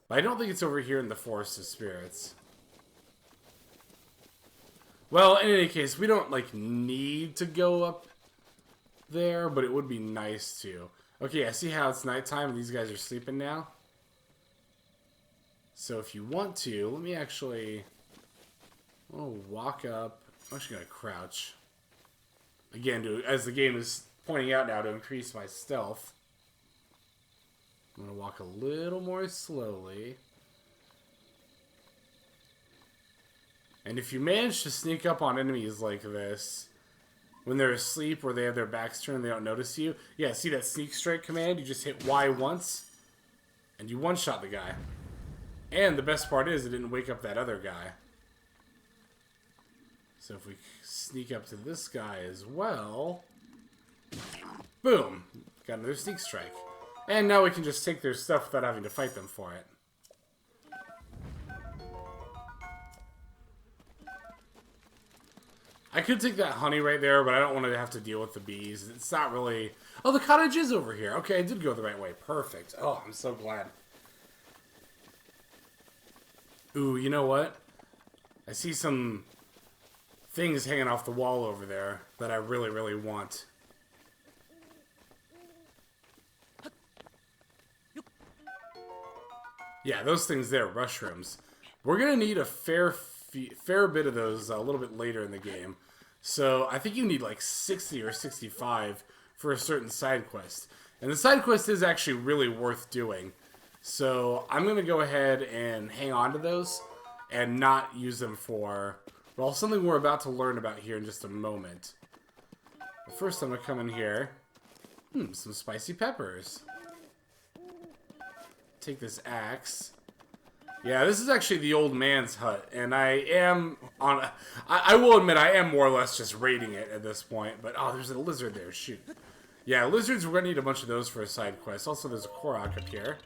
S1: But I don't think it's over here in the Forest of Spirits. Well, in any case, we don't, like, need to go up there, but it would be nice to. Okay, I see how it's nighttime and these guys are sleeping now. So if you want to, let me actually... I'll walk up. I'm actually going to crouch. Again, as the game is pointing out now, to increase my stealth. I'm going to walk a little more slowly. And if you manage to sneak up on enemies like this, when they're asleep or they have their backs turned and they don't notice you, yeah, see that sneak strike command? You just hit Y once, and you one-shot the guy. And the best part is, it didn't wake up that other guy. So if we sneak up to this guy as well... Boom! Got another sneak strike. And now we can just take their stuff without having to fight them for it. I could take that honey right there, but I don't want to have to deal with the bees. It's not really... Oh, the cottage is over here. Okay, I did go the right way. Perfect. Oh, I'm so glad. Ooh, you know what? I see some things hanging off the wall over there that I really, really want. Yeah, those things there, mushrooms. We're going to need a fair bit of those a little bit later in the game. So I think you need like 60 or 65 for a certain side quest. And the side quest is actually really worth doing. So I'm going to go ahead and hang on to those and not use them for, well, something we're about to learn about here in just a moment. But first I'm going to come in here. Some spicy peppers. Take this axe. Yeah, this is actually the old man's hut, and I am on I will admit I am more or less just raiding it at this point, but oh, there's a lizard there, shoot. Yeah, lizards, we're gonna need a bunch of those for a side quest. Also, there's a Korok up here.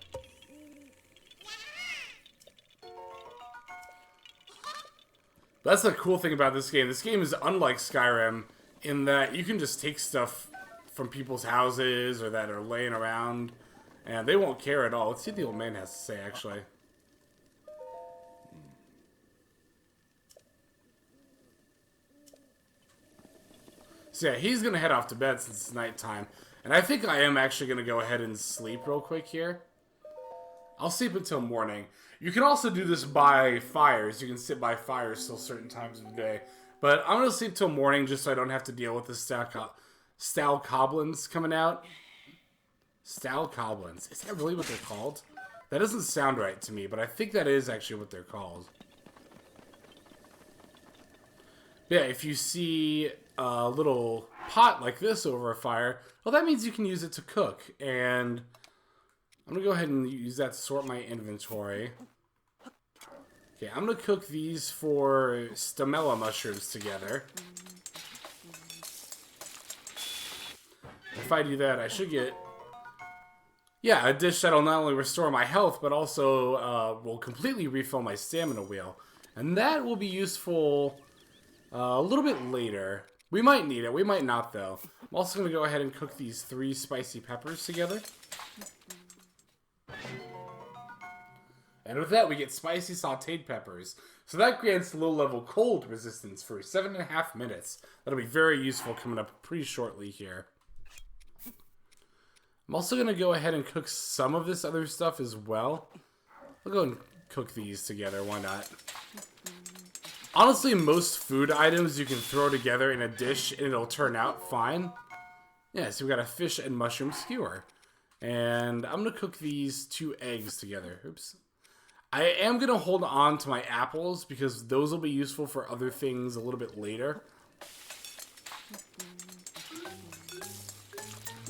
S1: That's the cool thing about this game. This game is unlike Skyrim in that you can just take stuff from people's houses or that are laying around, and they won't care at all. Let's see what the old man has to say, actually. So yeah, he's going to head off to bed since it's nighttime. And I think I am actually going to go ahead and sleep real quick here. I'll sleep until morning. You can also do this by fires. You can sit by fires till certain times of the day. But I'm going to sleep till morning just so I don't have to deal with the Stalkoblins coming out. Stalkoblins. Is that really what they're called? That doesn't sound right to me, but I think that is actually what they're called. Yeah, if you see a little pot like this over a fire, well, that means you can use it to cook. And I'm going to go ahead and use that to sort my inventory. Okay, I'm going to cook these 4 stamella mushrooms together. If I do that, I should get, yeah, a dish that'll not only restore my health, but also will completely refill my stamina wheel. And that will be useful a little bit later. We might need it. We might not, though. I'm also going to go ahead and cook these 3 spicy peppers together. And with that, we get spicy sauteed peppers. So that grants low-level cold resistance for 7.5 minutes. That'll be very useful coming up pretty shortly here. I'm also going to go ahead and cook some of this other stuff as well. I'll go and cook these together. Why not? Honestly, most food items you can throw together in a dish and it'll turn out fine. Yeah, so we got a fish and mushroom skewer. And I'm going to cook these 2 eggs together. Oops. I am going to hold on to my apples because those will be useful for other things a little bit later.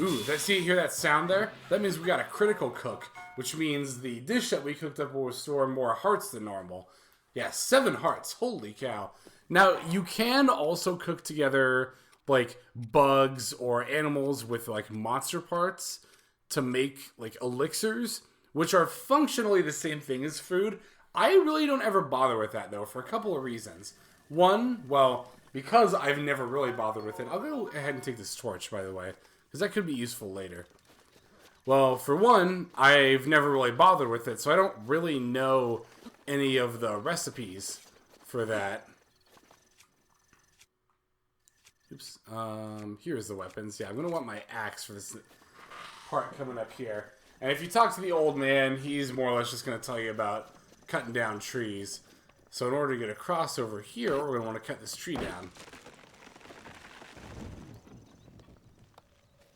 S1: Ooh, hear that sound there? That means we got a critical cook, which means the dish that we cooked up will restore more hearts than normal. Yeah, 7 hearts. Holy cow. Now, you can also cook together, like, bugs or animals with, like, monster parts to make, like, elixirs, which are functionally the same thing as food. I really don't ever bother with that, though, for a couple of reasons. One, well, because I've never really bothered with it. I'll go ahead and take this torch, by the way, because that could be useful later. Well, for one, I've never really bothered with it, so I don't really know any of the recipes for that. Oops. Here's the weapons. Yeah, I'm going to want my axe for this part coming up here. And if you talk to the old man, he's more or less just going to tell you about cutting down trees. So in order to get across over here, we're going to want to cut this tree down.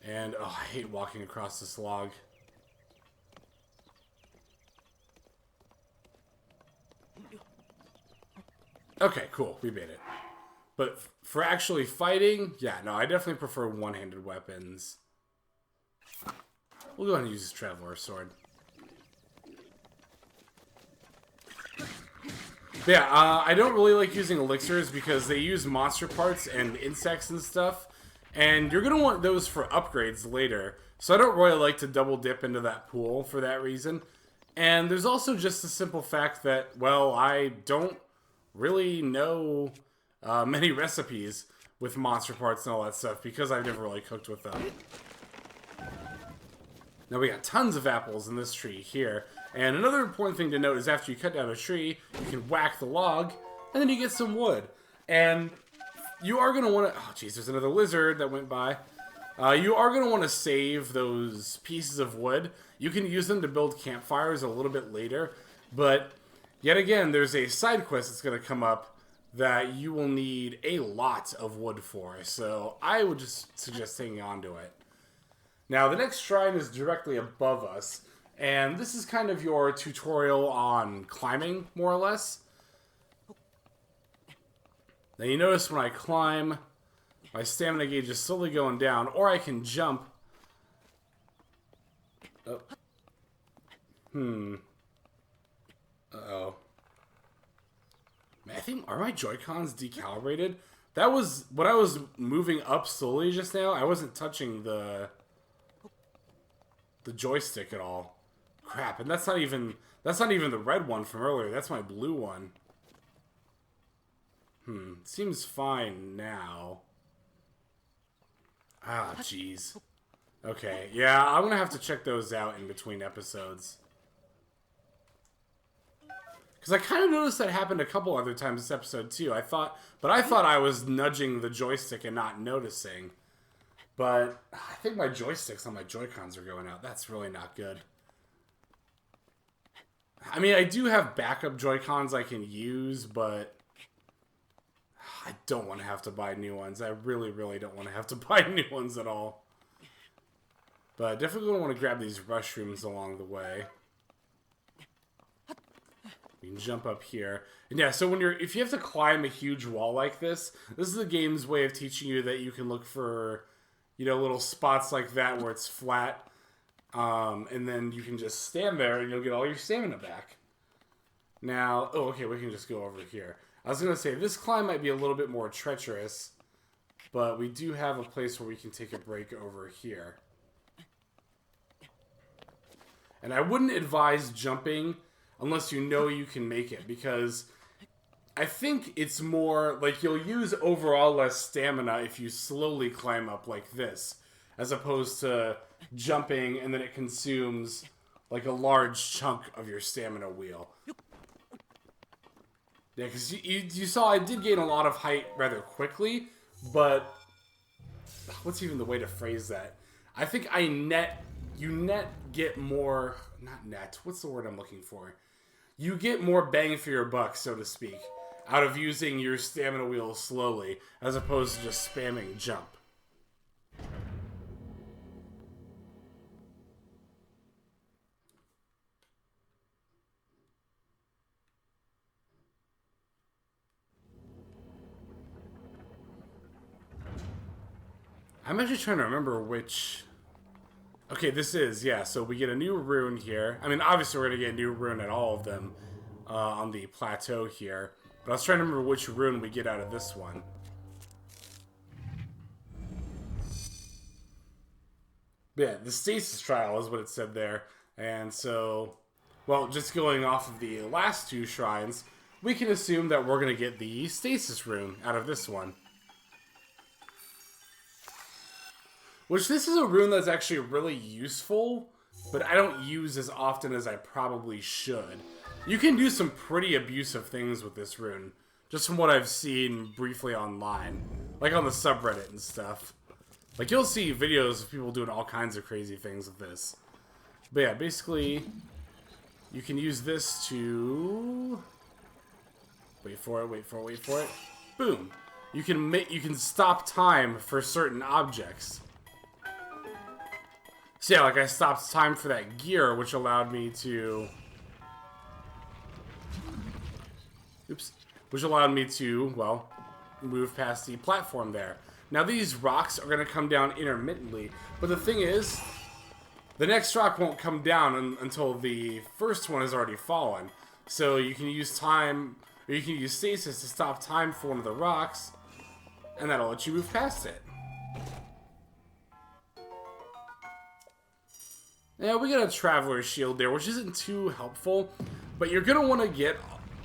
S1: And, oh, I hate walking across this log. Okay, cool. We made it. But for actually fighting, yeah, no, I definitely prefer one-handed weapons. We'll go ahead and use this Traveler's Sword. But yeah, I don't really like using elixirs because they use monster parts and insects and stuff. And you're going to want those for upgrades later. So I don't really like to double dip into that pool for that reason. And there's also just the simple fact that, well, I don't really know many recipes with monster parts and all that stuff because I've never really cooked with them. Now we got tons of apples in this tree here. And another important thing to note is after you cut down a tree, you can whack the log, and then you get some wood. And you are going to want to... Oh, jeez, there's another lizard that went by. You are going to want to save those pieces of wood. You can use them to build campfires a little bit later. But yet again, there's a side quest that's going to come up that you will need a lot of wood for. So I would just suggest hanging on to it. Now, the next shrine is directly above us. And this is kind of your tutorial on climbing, more or less. Now you notice when I climb, my stamina gauge is slowly going down, or I can jump. Oh. Uh-oh. Man, I think, are my Joy-Cons decalibrated? That was, when I was moving up slowly just now, I wasn't touching the joystick at all. Crap, and that's not even the red one from earlier, that's my blue one. Seems fine now. Ah, jeez. Okay, yeah, I'm gonna have to check those out in between episodes. Because I kind of noticed that happened a couple other times this episode too. I thought I was nudging the joystick and not noticing. But I think my joysticks on my Joy-Cons are going out. That's really not good. I mean, I do have backup Joy-Cons I can use, but I don't want to have to buy new ones. I really, really don't want to have to buy new ones at all. But definitely going to want to grab these mushrooms along the way. You can jump up here. And yeah, so if you have to climb a huge wall like this is the game's way of teaching you that you can look for, little spots like that where it's flat. And then you can just stand there and you'll get all your stamina back. Now, okay, we can just go over here. I was going to say, this climb might be a little bit more treacherous, but we do have a place where we can take a break over here. And I wouldn't advise jumping unless you know you can make it, because I think it's more like you'll use overall less stamina if you slowly climb up like this, as opposed to jumping and then it consumes like a large chunk of your stamina wheel. Yeah, because you saw I did gain a lot of height rather quickly, but what's even the way to phrase that? I think you get more, not net, what's the word I'm looking for? You get more bang for your buck, so to speak, out of using your stamina wheel slowly, as opposed to just spamming jump. I'm actually trying to remember which... Okay, this is, yeah, so we get a new rune here. I mean, obviously we're going to get a new rune at all of them on the plateau here. But I was trying to remember which rune we get out of this one. Yeah, the stasis trial is what it said there. And so, well, just going off of the last two shrines, we can assume that we're going to get the stasis rune out of this one. Which, this is a rune that's actually really useful, but I don't use as often as I probably should. You can do some pretty abusive things with this rune, just from what I've seen briefly online. Like on the subreddit and stuff. Like, you'll see videos of people doing all kinds of crazy things with this. But yeah, basically, you can use this to... Wait for it. Boom! You can stop time for certain objects. So yeah, like I stopped time for that gear, which allowed me to... Which allowed me to, well, move past the platform there. Now these rocks are going to come down intermittently, but the thing is, the next rock won't come down until the first one has already fallen. So you can use time, or you can use stasis to stop time for one of the rocks, and that'll let you move past it. Yeah, we got a Traveler's Shield there, which isn't too helpful, but you're going to want to get,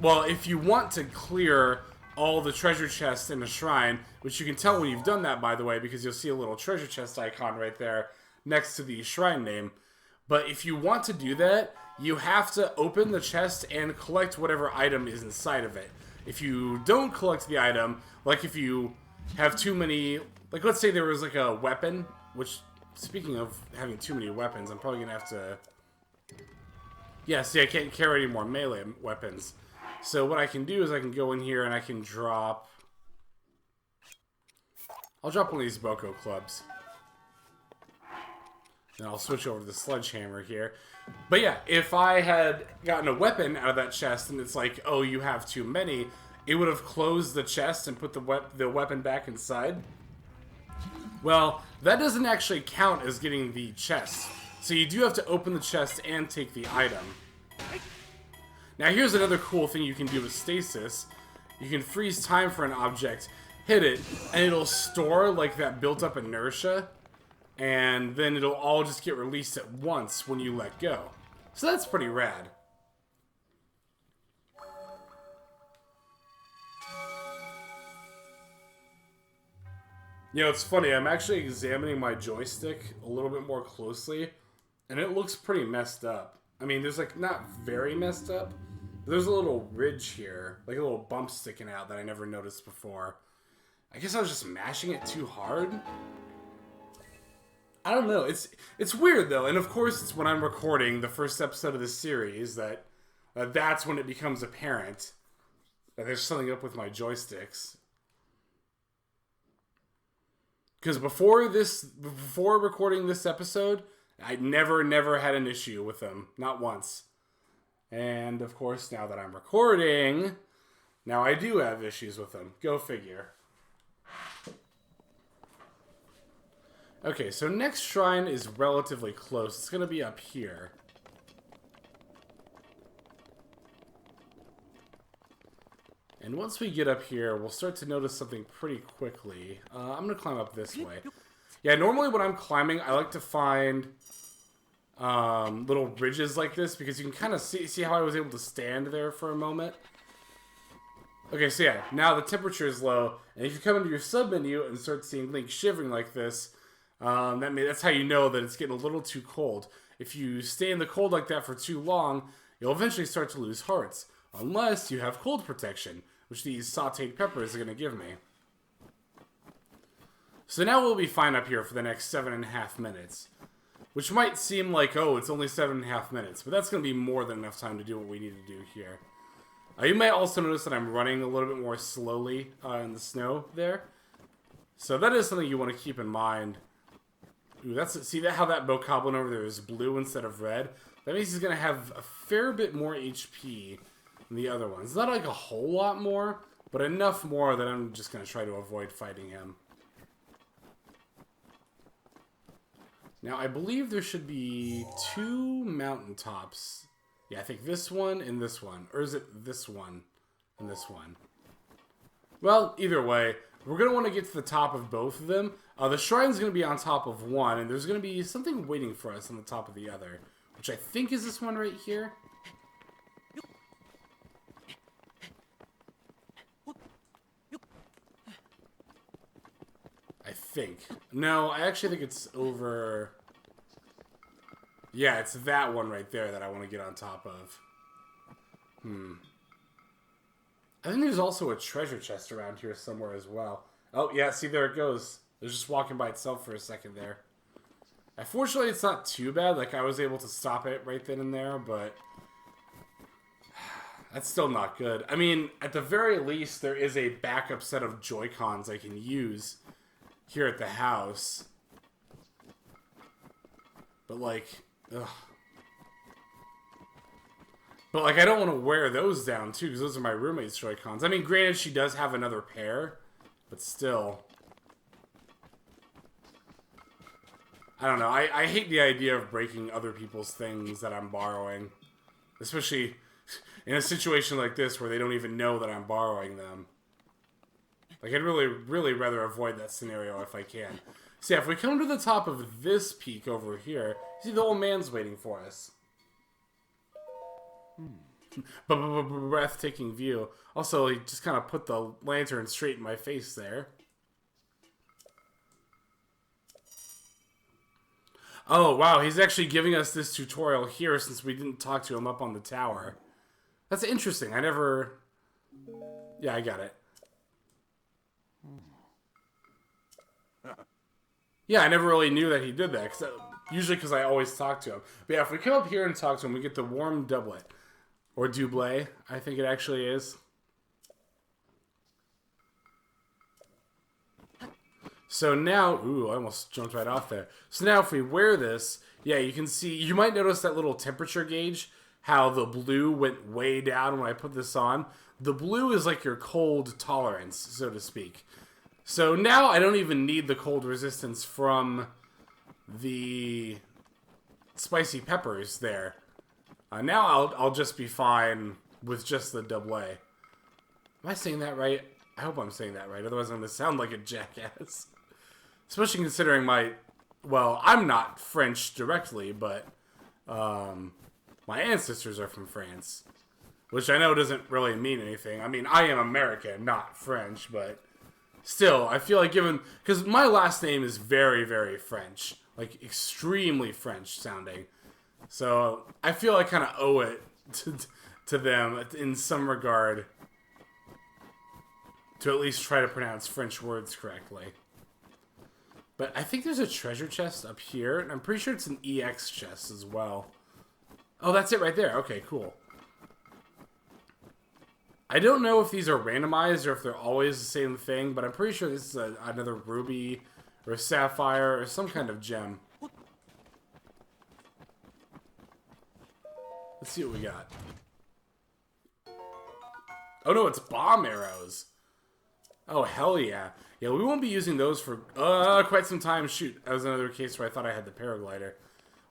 S1: well, if you want to clear all the treasure chests in a shrine, which you can tell when you've done that, by the way, because you'll see a little treasure chest icon right there next to the shrine name. But if you want to do that, you have to open the chest and collect whatever item is inside of it. If you don't collect the item, like if you have too many, like let's say there was like a weapon, which... Speaking of having too many weapons, I'm probably going to have to Yeah, see, I can't carry any more melee weapons. So what I can do is I can go in here and I can drop... I'll drop one of these Boko clubs. And I'll switch over to the sledgehammer here. But yeah, if I had gotten a weapon out of that chest and it's like, oh, you have too many, it would have closed the chest and put the weapon back inside. Well, that doesn't actually count as getting the chest. So you do have to open the chest and take the item. Now here's another cool thing you can do with stasis. You can freeze time for an object, hit it, and it'll store like that built up inertia. And then it'll all just get released at once when you let go. So that's pretty rad. You know, it's funny, I'm actually examining my joystick a little bit more closely, and it looks pretty messed up. I mean, there's like, not very messed up, but there's a little ridge here, like a little bump sticking out that I never noticed before. I guess I was just mashing it too hard? I don't know, it's weird though, and of course it's when I'm recording the first episode of this series that's when it becomes apparent that there's something up with my joysticks. Because before recording this episode, I never had an issue with them. Not once. And, of course, now that I'm recording, now I do have issues with them. Go figure. Okay, so next shrine is relatively close. It's going to be up here. And once we get up here, we'll start to notice something pretty quickly. I'm going to climb up this way. Yeah, normally when I'm climbing, I like to find little ridges like this because you can kind of see how I was able to stand there for a moment. Okay, so yeah, now the temperature is low, and if you come into your sub-menu and start seeing Link shivering like this, that's how you know that it's getting a little too cold. If you stay in the cold like that for too long, you'll eventually start to lose hearts, unless you have cold protection, which these sauteed peppers are going to give me. So now we'll be fine up here for the next 7.5 minutes. Which might seem like, oh, it's only 7.5 minutes, but that's going to be more than enough time to do what we need to do here. You might also notice that I'm running a little bit more slowly in the snow there. So that is something you want to keep in mind. Ooh, see how that bokoblin over there is blue instead of red? That means he's going to have a fair bit more HP than the other ones. Not like a whole lot more, but enough more that I'm just going to try to avoid fighting him. Now, I believe there should be 2 mountaintops. Yeah, I think this one and this one. Or is it this one and this one? Well, either way, we're going to want to get to the top of both of them. The shrine's going to be on top of one, and there's going to be something waiting for us on the top of the other. Which I think is this one right here. I think. No, I actually think it's over... Yeah, it's that one right there that I want to get on top of. I think there's also a treasure chest around here somewhere as well. Oh, yeah, see, there it goes. It was just walking by itself for a second there. Unfortunately, it's not too bad. Like, I was able to stop it right then and there, but... That's still not good. I mean, at the very least, there is a backup set of Joy-Cons I can use here at the house. But, like... Ugh. But, like, I don't want to wear those down, too, because those are my roommate's Joy-Cons. I mean, granted, she does have another pair, but still. I don't know. I hate the idea of breaking other people's things that I'm borrowing. Especially in a situation like this where they don't even know that I'm borrowing them. Like, I'd really rather avoid that scenario if I can. So yeah, if we come to the top of this peak over here, see the old man's waiting for us. Breathtaking view. Also, he just kind of put the lantern straight in my face there. Oh, wow, he's actually giving us this tutorial here since we didn't talk to him up on the tower. That's interesting. I never... Yeah, I got it. Yeah, I never really knew that he did that. Cause usually because I always talk to him. But yeah, if we come up here and talk to him, we get the warm doublet. Or double, I think it actually is. So now, ooh, I almost jumped right off there. So now if we wear this, yeah, you can see, you might notice that little temperature gauge, how the blue went way down when I put this on. The blue is like your cold tolerance, so to speak. So now I don't even need the cold resistance from the spicy peppers there. Now I'll just be fine with just the double. Am I saying that right? I hope I'm saying that right, otherwise I'm going to sound like a jackass. Especially considering well, I'm not French directly, but my ancestors are from France. Which I know doesn't really mean anything. I mean, I am American, not French, but still, I feel like because my last name is very, very French. Like, extremely French sounding. So, I feel I kind of owe it to them in some regard to at least try to pronounce French words correctly. But I think there's a treasure chest up here, and I'm pretty sure it's an EX chest as well. Oh, that's it right there. Okay, cool. I don't know if these are randomized or if they're always the same thing, but I'm pretty sure this is another ruby or a sapphire or some kind of gem. Let's see what we got. Oh no, it's bomb arrows. Oh, hell yeah. Yeah, we won't be using those for quite some time. Shoot, that was another case where I thought I had the paraglider.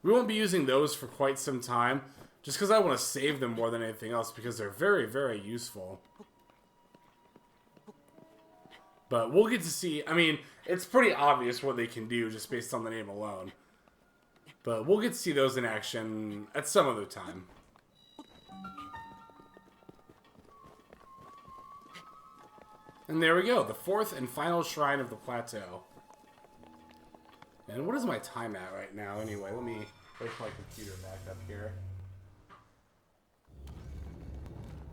S1: We won't be using those for quite some time, just because I want to save them more than anything else, because they're very, very useful. But we'll get to see, I mean, it's pretty obvious what they can do just based on the name alone. But we'll get to see those in action at some other time. And there we go, the fourth and final shrine of the plateau. And what is my time at right now anyway? Let me wait for my computer back up here.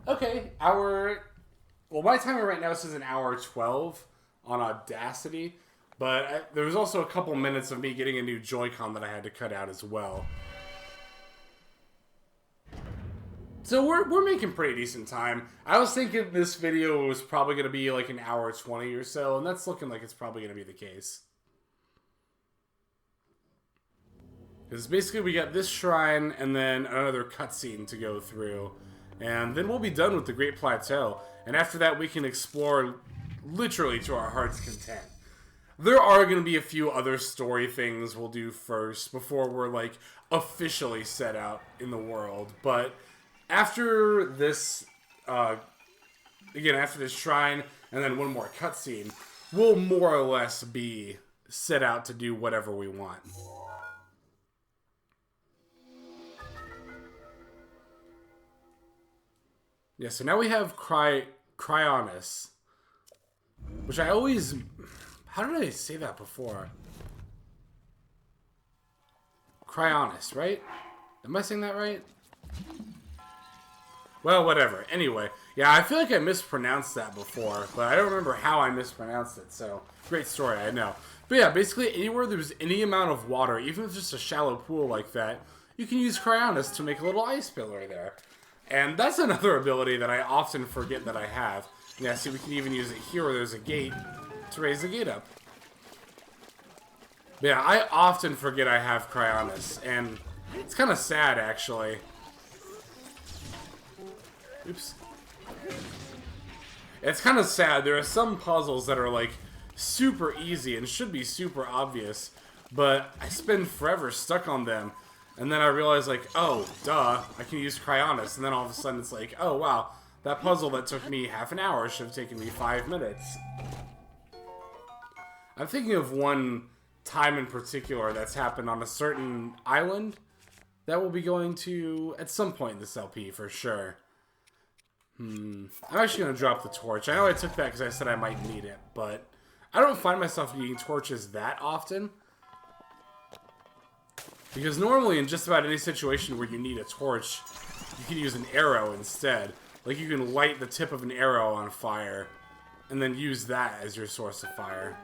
S1: Okay, well, my timer right now says an hour 12 on Audacity, but there was also a couple minutes of me getting a new Joy-Con that I had to cut out as well. So we're making pretty decent time. I was thinking this video was probably going to be like an hour 20 or so, and that's looking like it's probably going to be the case. Because basically we got this shrine and then another cutscene to go through. And then we'll be done with the Great Plateau. And after that we can explore literally to our heart's content. There are going to be a few other story things we'll do first before we're like officially set out in the world. But after this, again, after this shrine and then one more cutscene, we'll more or less be set out to do whatever we want. Yeah, so now we have Cryonis, which I always... How did I say that before? Cryonis, right? Am I saying that right? Well, whatever. Anyway, yeah, I feel like I mispronounced that before, but I don't remember how I mispronounced it, so great story, I know. But yeah, basically anywhere there's any amount of water, even if it's just a shallow pool like that, you can use Cryonis to make a little ice pillar there. And that's another ability that I often forget that I have. Yeah, see, we can even use it here where there's a gate to raise the gate up. But yeah, I often forget I have Cryonis, and it's kind of sad, actually. Oops. It's kind of sad. There are some puzzles that are, like, super easy and should be super obvious, but I spend forever stuck on them. And then I realized, like, oh, duh, I can use Cryonis. And then all of a sudden it's like, oh, wow, that puzzle that took me half an hour should have taken me 5 minutes. I'm thinking of one time in particular that's happened on a certain island that we'll be going to at some point in this LP, for sure. I'm actually going to drop the torch. I know I took that because I said I might need it, but I don't find myself needing torches that often. Because normally, in just about any situation where you need a torch, you can use an arrow instead. Like, you can light the tip of an arrow on fire, and then use that as your source of fire.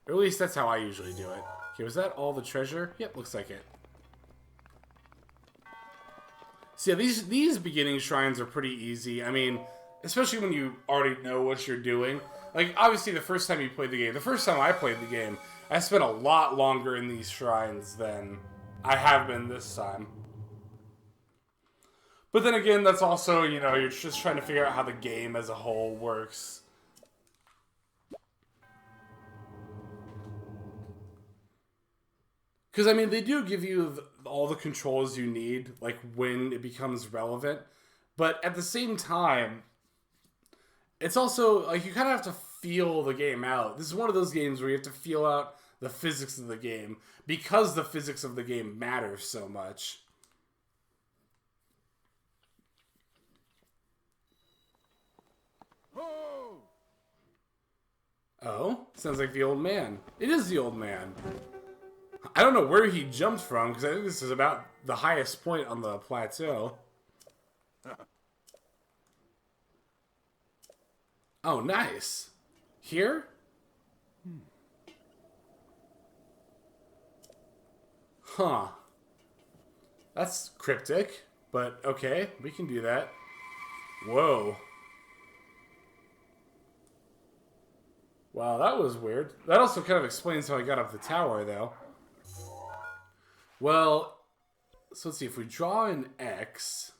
S1: Or at least that's how I usually do it. Okay, was that all the treasure? Yep, looks like it. So yeah, these beginning shrines are pretty easy. I mean, especially when you already know what you're doing. Like, obviously, the first time you played the game, the first time I played the game, I spent a lot longer in these shrines than I have been this time. But then again, that's also, you know, you're just trying to figure out how the game as a whole works. Because, I mean, they do give you all the controls you need, like, when it becomes relevant. But at the same time, it's also, like, you kind of have to feel the game out. This is one of those games where you have to feel out the physics of the game, because the physics of the game matters so much. Oh, sounds like the old man. It is the old man. I don't know where he jumped from, because I think this is about the highest point on the plateau. Oh, nice. Here? Huh. That's cryptic, but okay, we can do that. Whoa. Wow, that was weird. That also kind of explains how I got up the tower, though. Well, so let's see. If we draw an X,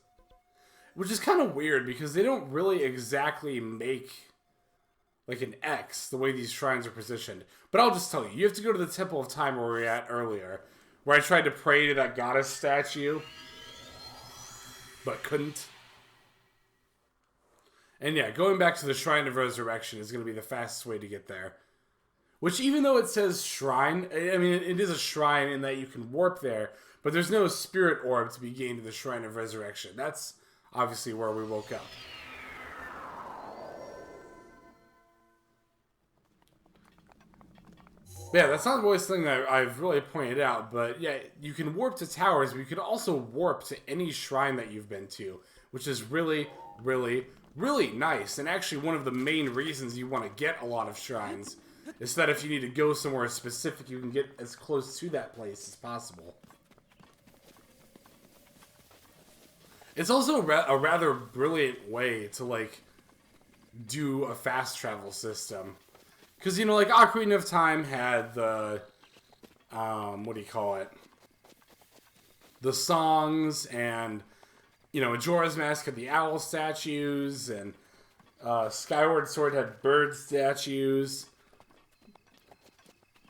S1: which is kind of weird because they don't really exactly make like an X the way these shrines are positioned. But I'll just tell you, you have to go to the Temple of Time where we were at earlier, where I tried to pray to that goddess statue, but couldn't. And yeah, going back to the Shrine of Resurrection is going to be the fastest way to get there. Which, even though it says shrine, I mean, it is a shrine in that you can warp there, but there's no spirit orb to be gained to the Shrine of Resurrection. That's obviously where we woke up. Yeah, that's not the voice thing that I've really pointed out, but yeah, you can warp to towers, but you can also warp to any shrine that you've been to, which is really, really, really nice, and actually one of the main reasons you want to get a lot of shrines is that if you need to go somewhere specific, you can get as close to that place as possible. It's also a rather brilliant way to, like, do a fast travel system. Because, you know, like, Ocarina of Time had the, what do you call it? The songs, and, you know, Majora's Mask had the owl statues, and Skyward Sword had bird statues.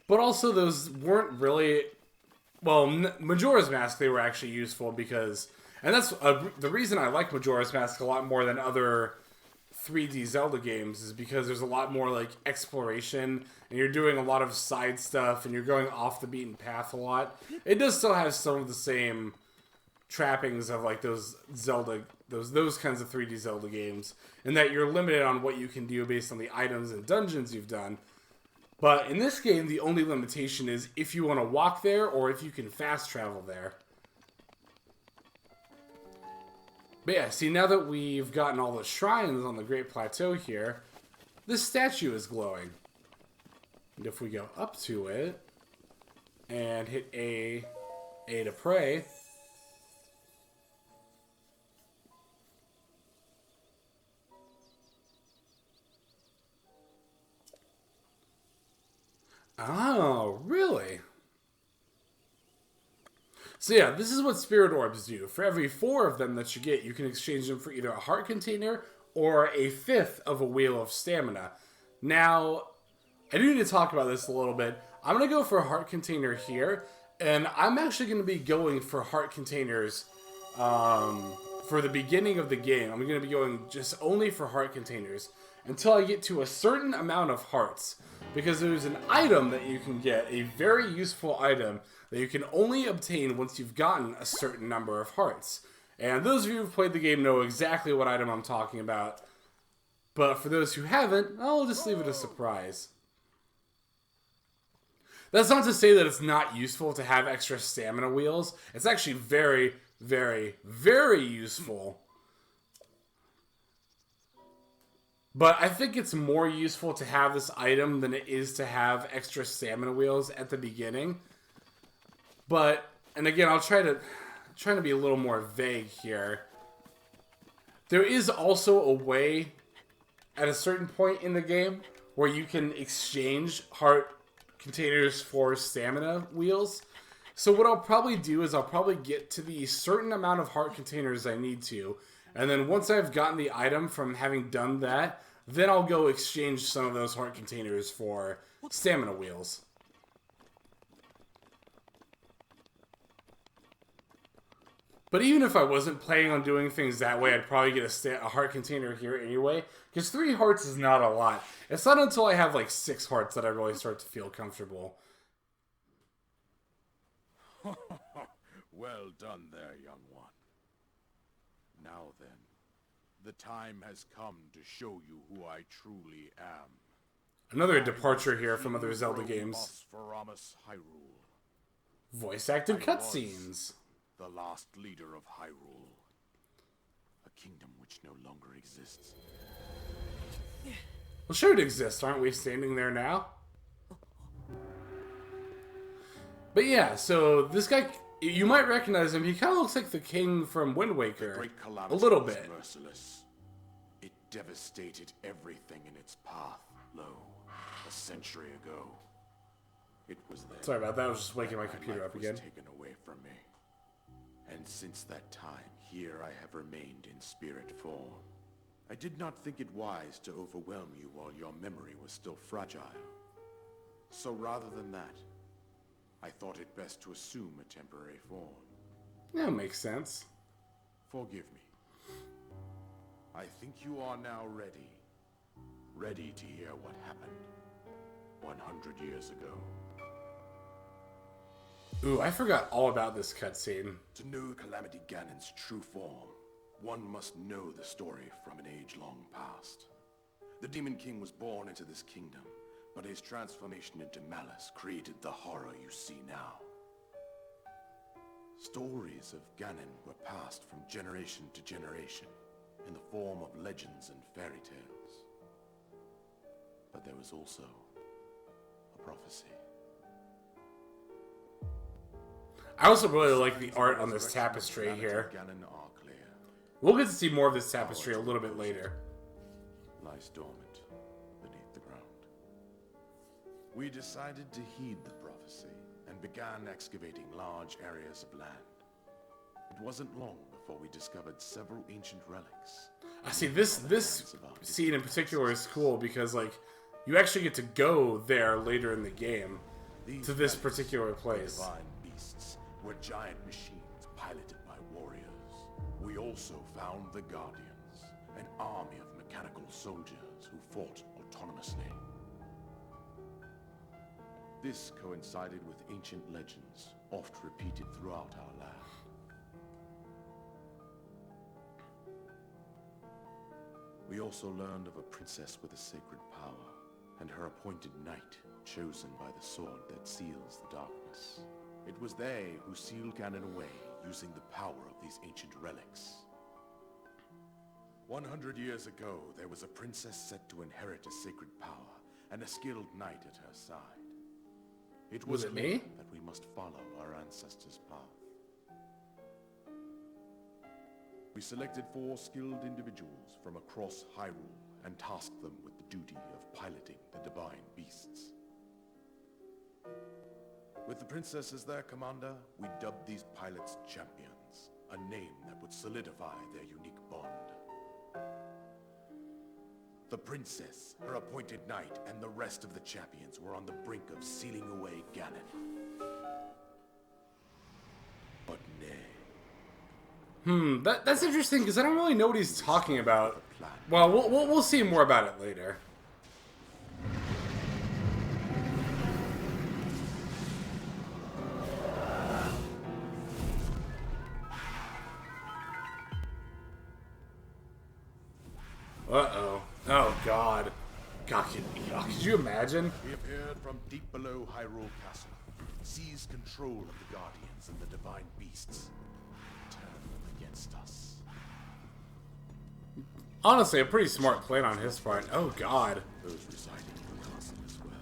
S1: But also those weren't really, well, Majora's Mask, they were actually useful because, and that's the reason I like Majora's Mask a lot more than other 3D Zelda games is because there's a lot more, like, exploration, and you're doing a lot of side stuff, and you're going off the beaten path a lot. It does still have some of the same trappings of, like, those Zelda, those kinds of 3D Zelda games, in that you're limited on what you can do based on the items and dungeons you've done. But in this game, the only limitation is if you want to walk there or if you can fast travel there. But yeah, see, now that we've gotten all the shrines on the Great Plateau here, this statue is glowing. And if we go up to it and hit A to pray, oh, really? So yeah, this is what spirit orbs do. For every 4 of them that you get, you can exchange them for either a heart container or a 5th of a wheel of stamina. Now, I do need to talk about this a little bit. I'm going to go for a heart container here, and I'm actually going to be going for heart containers for the beginning of the game. I'm going to be going just only for heart containers until I get to a certain amount of hearts. Because there's an item that you can get, a very useful item, that you can only obtain once you've gotten a certain number of hearts. And those of you who've played the game know exactly what item I'm talking about. But for those who haven't, I'll just leave it a surprise. That's not to say that it's not useful to have extra stamina wheels. It's actually very, very, very useful. But I think it's more useful to have this item than it is to have extra stamina wheels at the beginning. But, and again, I'll try to be a little more vague here. There is also a way at a certain point in the game where you can exchange heart containers for stamina wheels. So what I'll probably do is I'll probably get to the certain amount of heart containers I need to, and then once I've gotten the item from having done that, then I'll go exchange some of those heart containers for stamina wheels. But even if I wasn't planning on doing things that way, I'd probably get a heart container here anyway. Because 3 hearts is not a lot. It's not until I have like 6 hearts that I really start to feel comfortable.
S3: Well done there, young one. Now then, the time has come to show you who I truly am.
S1: Another departure here from other Zelda games.
S3: Hyrule.
S1: Voice-acted cutscenes.
S3: The last leader of Hyrule. A kingdom which no longer exists.
S1: Well, sure it exists. Aren't we standing there now? But yeah, so this guy, you might recognize him. He kind of looks like the king from Wind Waker. A little bit.
S3: Merciless. It devastated everything in its path, lo, a century ago. It was then.
S1: Sorry about that. I was just waking my computer up again.
S3: Taken away from me. And since that time, here I have remained in spirit form. I did not think it wise to overwhelm you while your memory was still fragile. So rather than that, I thought it best to assume a temporary form.
S1: Yeah, makes sense.
S3: Forgive me. I think you are now ready. Ready to hear what happened 100 years ago.
S1: Ooh, I forgot all about this cutscene.
S3: To know Calamity Ganon's true form, one must know the story from an age long past. The Demon King was born into this kingdom, but his transformation into malice created the horror you see now. Stories of Ganon were passed from generation to generation in the form of legends and fairy tales. But there was also a prophecy.
S1: I also really like the art on this tapestry here. We'll get to see more of this tapestry a little bit later.
S3: Lies dormant beneath the ground. We decided to heed the prophecy and began excavating large areas of land. It wasn't long before we discovered several ancient relics.
S1: I see this scene in particular is cool because like you actually get to go there later in the game to this particular place.
S3: Divine beasts were giant machines piloted by warriors. We also found the Guardians, an army of mechanical soldiers who fought autonomously. This coincided with ancient legends, oft repeated throughout our land. We also learned of a princess with a sacred power, and her appointed knight, chosen by the sword that seals the darkness. It was they who sealed Ganon away, using the power of these ancient relics. 100 years ago, there was a princess set to inherit a sacred power, and a skilled knight at her side. It was
S1: it
S3: clear
S1: me?
S3: that we must follow our ancestors' path. We selected 4 skilled individuals from across Hyrule and tasked them with the duty of piloting the divine beasts. With the princess as their commander, we dubbed these pilots champions, a name that would solidify their unique bond. The princess, her appointed knight, and the rest of the champions were on the brink of sealing away Ganon. But nay.
S1: That's interesting because I don't really know what he's talking about. Well, we'll see more about it later. Uh-oh. Oh, God. God, could you imagine?
S3: He appeared from deep below Hyrule Castle, seized control of the Guardians and the divine beasts, turned them against us.
S1: Honestly, a pretty smart plan on his part. Oh, God.
S3: Those residing in the castle as well.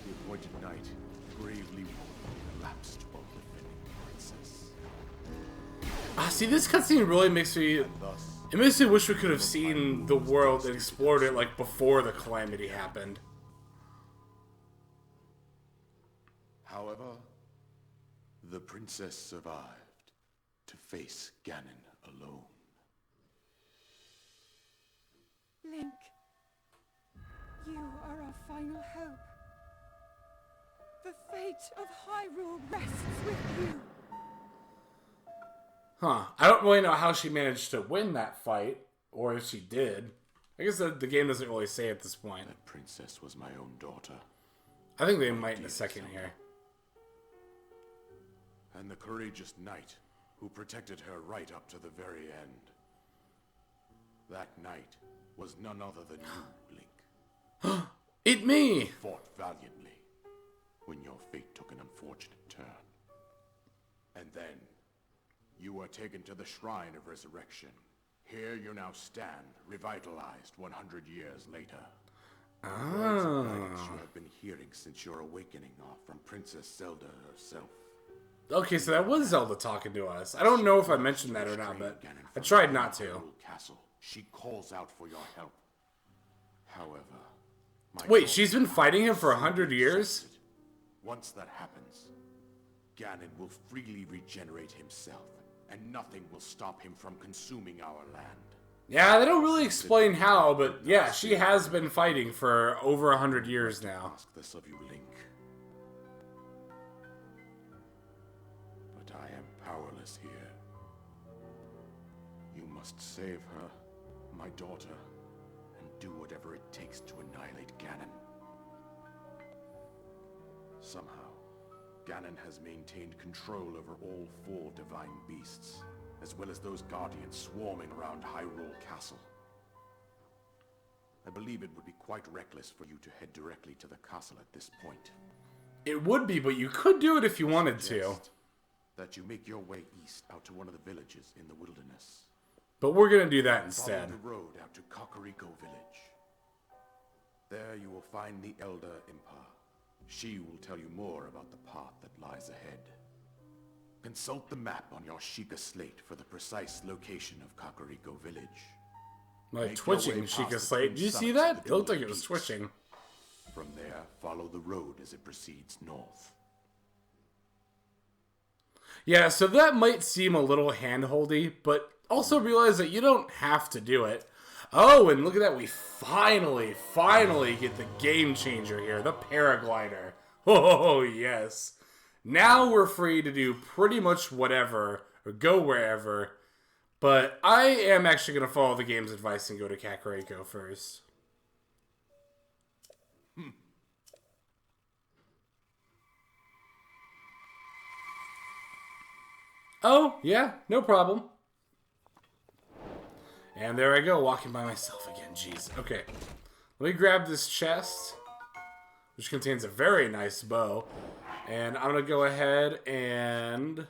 S3: The appointed knight, gravely wounded, collapsed while defending
S1: See, this cutscene really makes me...
S3: Thus,
S1: It makes me wish we could have seen the world and explored it, like, before the calamity happened.
S3: however, the princess survived to face Ganon alone.
S2: Link, you are our final hope. The fate of Hyrule rests with you.
S1: Huh. I don't really know how she managed to win that fight, or if she did. I guess the game doesn't really say at this point.
S3: That princess was my own daughter.
S1: I think they might in a second here.
S3: And the courageous knight who protected her right up to the very end. That knight was none other than you, Link.
S1: It me!
S3: Fought valiantly when your fate took an unfortunate turn. And then, you were taken to the Shrine of Resurrection. Here you now stand, revitalized 100 years later. Words of guidance you have been hearing since your awakening are from Princess Zelda herself.
S1: Okay, so that was Zelda talking to us. I don't know if I mentioned that or not, but I tried not to.
S3: Hyrule Castle. She calls out for your help. However, my
S1: Wait,
S3: daughter
S1: she's been fighting him for 100 years?
S3: exhausted. Once that happens, Ganon will freely regenerate himself, and nothing will stop him from consuming our land.
S1: Yeah, they don't really explain how, but yeah, she has been fighting for over 100 years now.
S3: Ask this of you, Link. But I am powerless here. You must save her, my daughter, and do whatever it takes to annihilate Ganon. Somehow, Ganon has maintained control over all 4 divine beasts, as well as those guardians swarming around Hyrule Castle. I believe it would be quite reckless for you to head directly to the castle at this point.
S1: It would be, but you could do it if you wanted to.
S3: Suggest that you make your way east out to one of the villages in the wilderness.
S1: But we're gonna do that
S3: Follow
S1: instead.
S3: the road out to Kakariko village. There you will find the Elder Impa. She will tell you more about the path that lies ahead. Consult the map on your Sheikah slate for the precise location of Kakariko village.
S1: My
S3: Make
S1: twitching
S3: your way past
S1: Sheikah
S3: the
S1: slate.
S3: twin
S1: Did you see
S3: summits
S1: that?
S3: of
S1: It
S3: the
S1: looked like
S3: Golden
S1: it was
S3: Peaks.
S1: twitching.
S3: From there, follow the road as it proceeds north.
S1: Yeah, so that might seem a little hand-holdy, but also realize that you don't have to do it. Oh, and look at that, we finally get the game changer here, the paraglider. Oh, yes. Now we're free to do pretty much whatever, or go wherever, but I am actually going to follow the game's advice and go to Kakariko first. Oh, yeah, no problem. And there I go, walking by myself again. Jeez. Okay. Let me grab this chest, which contains a very nice bow. And I'm going to go ahead and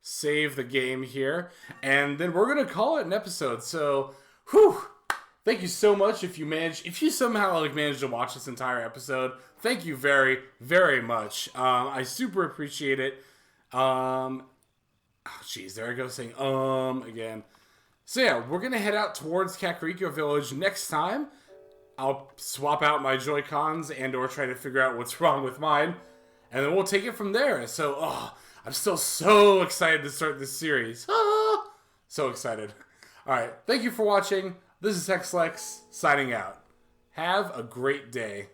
S1: save the game here. And then we're going to call it an episode. So, whew. Thank you so much. If you somehow managed to watch this entire episode, thank you very, very much. I super appreciate it. Oh, jeez, there I go saying again. So yeah, we're gonna head out towards Kakariko Village next time. I'll swap out my Joy-Cons and/or try to figure out what's wrong with mine, and then we'll take it from there. So, I'm still so excited to start this series. So excited. All right, thank you for watching. This is Hex Lex signing out. Have a great day.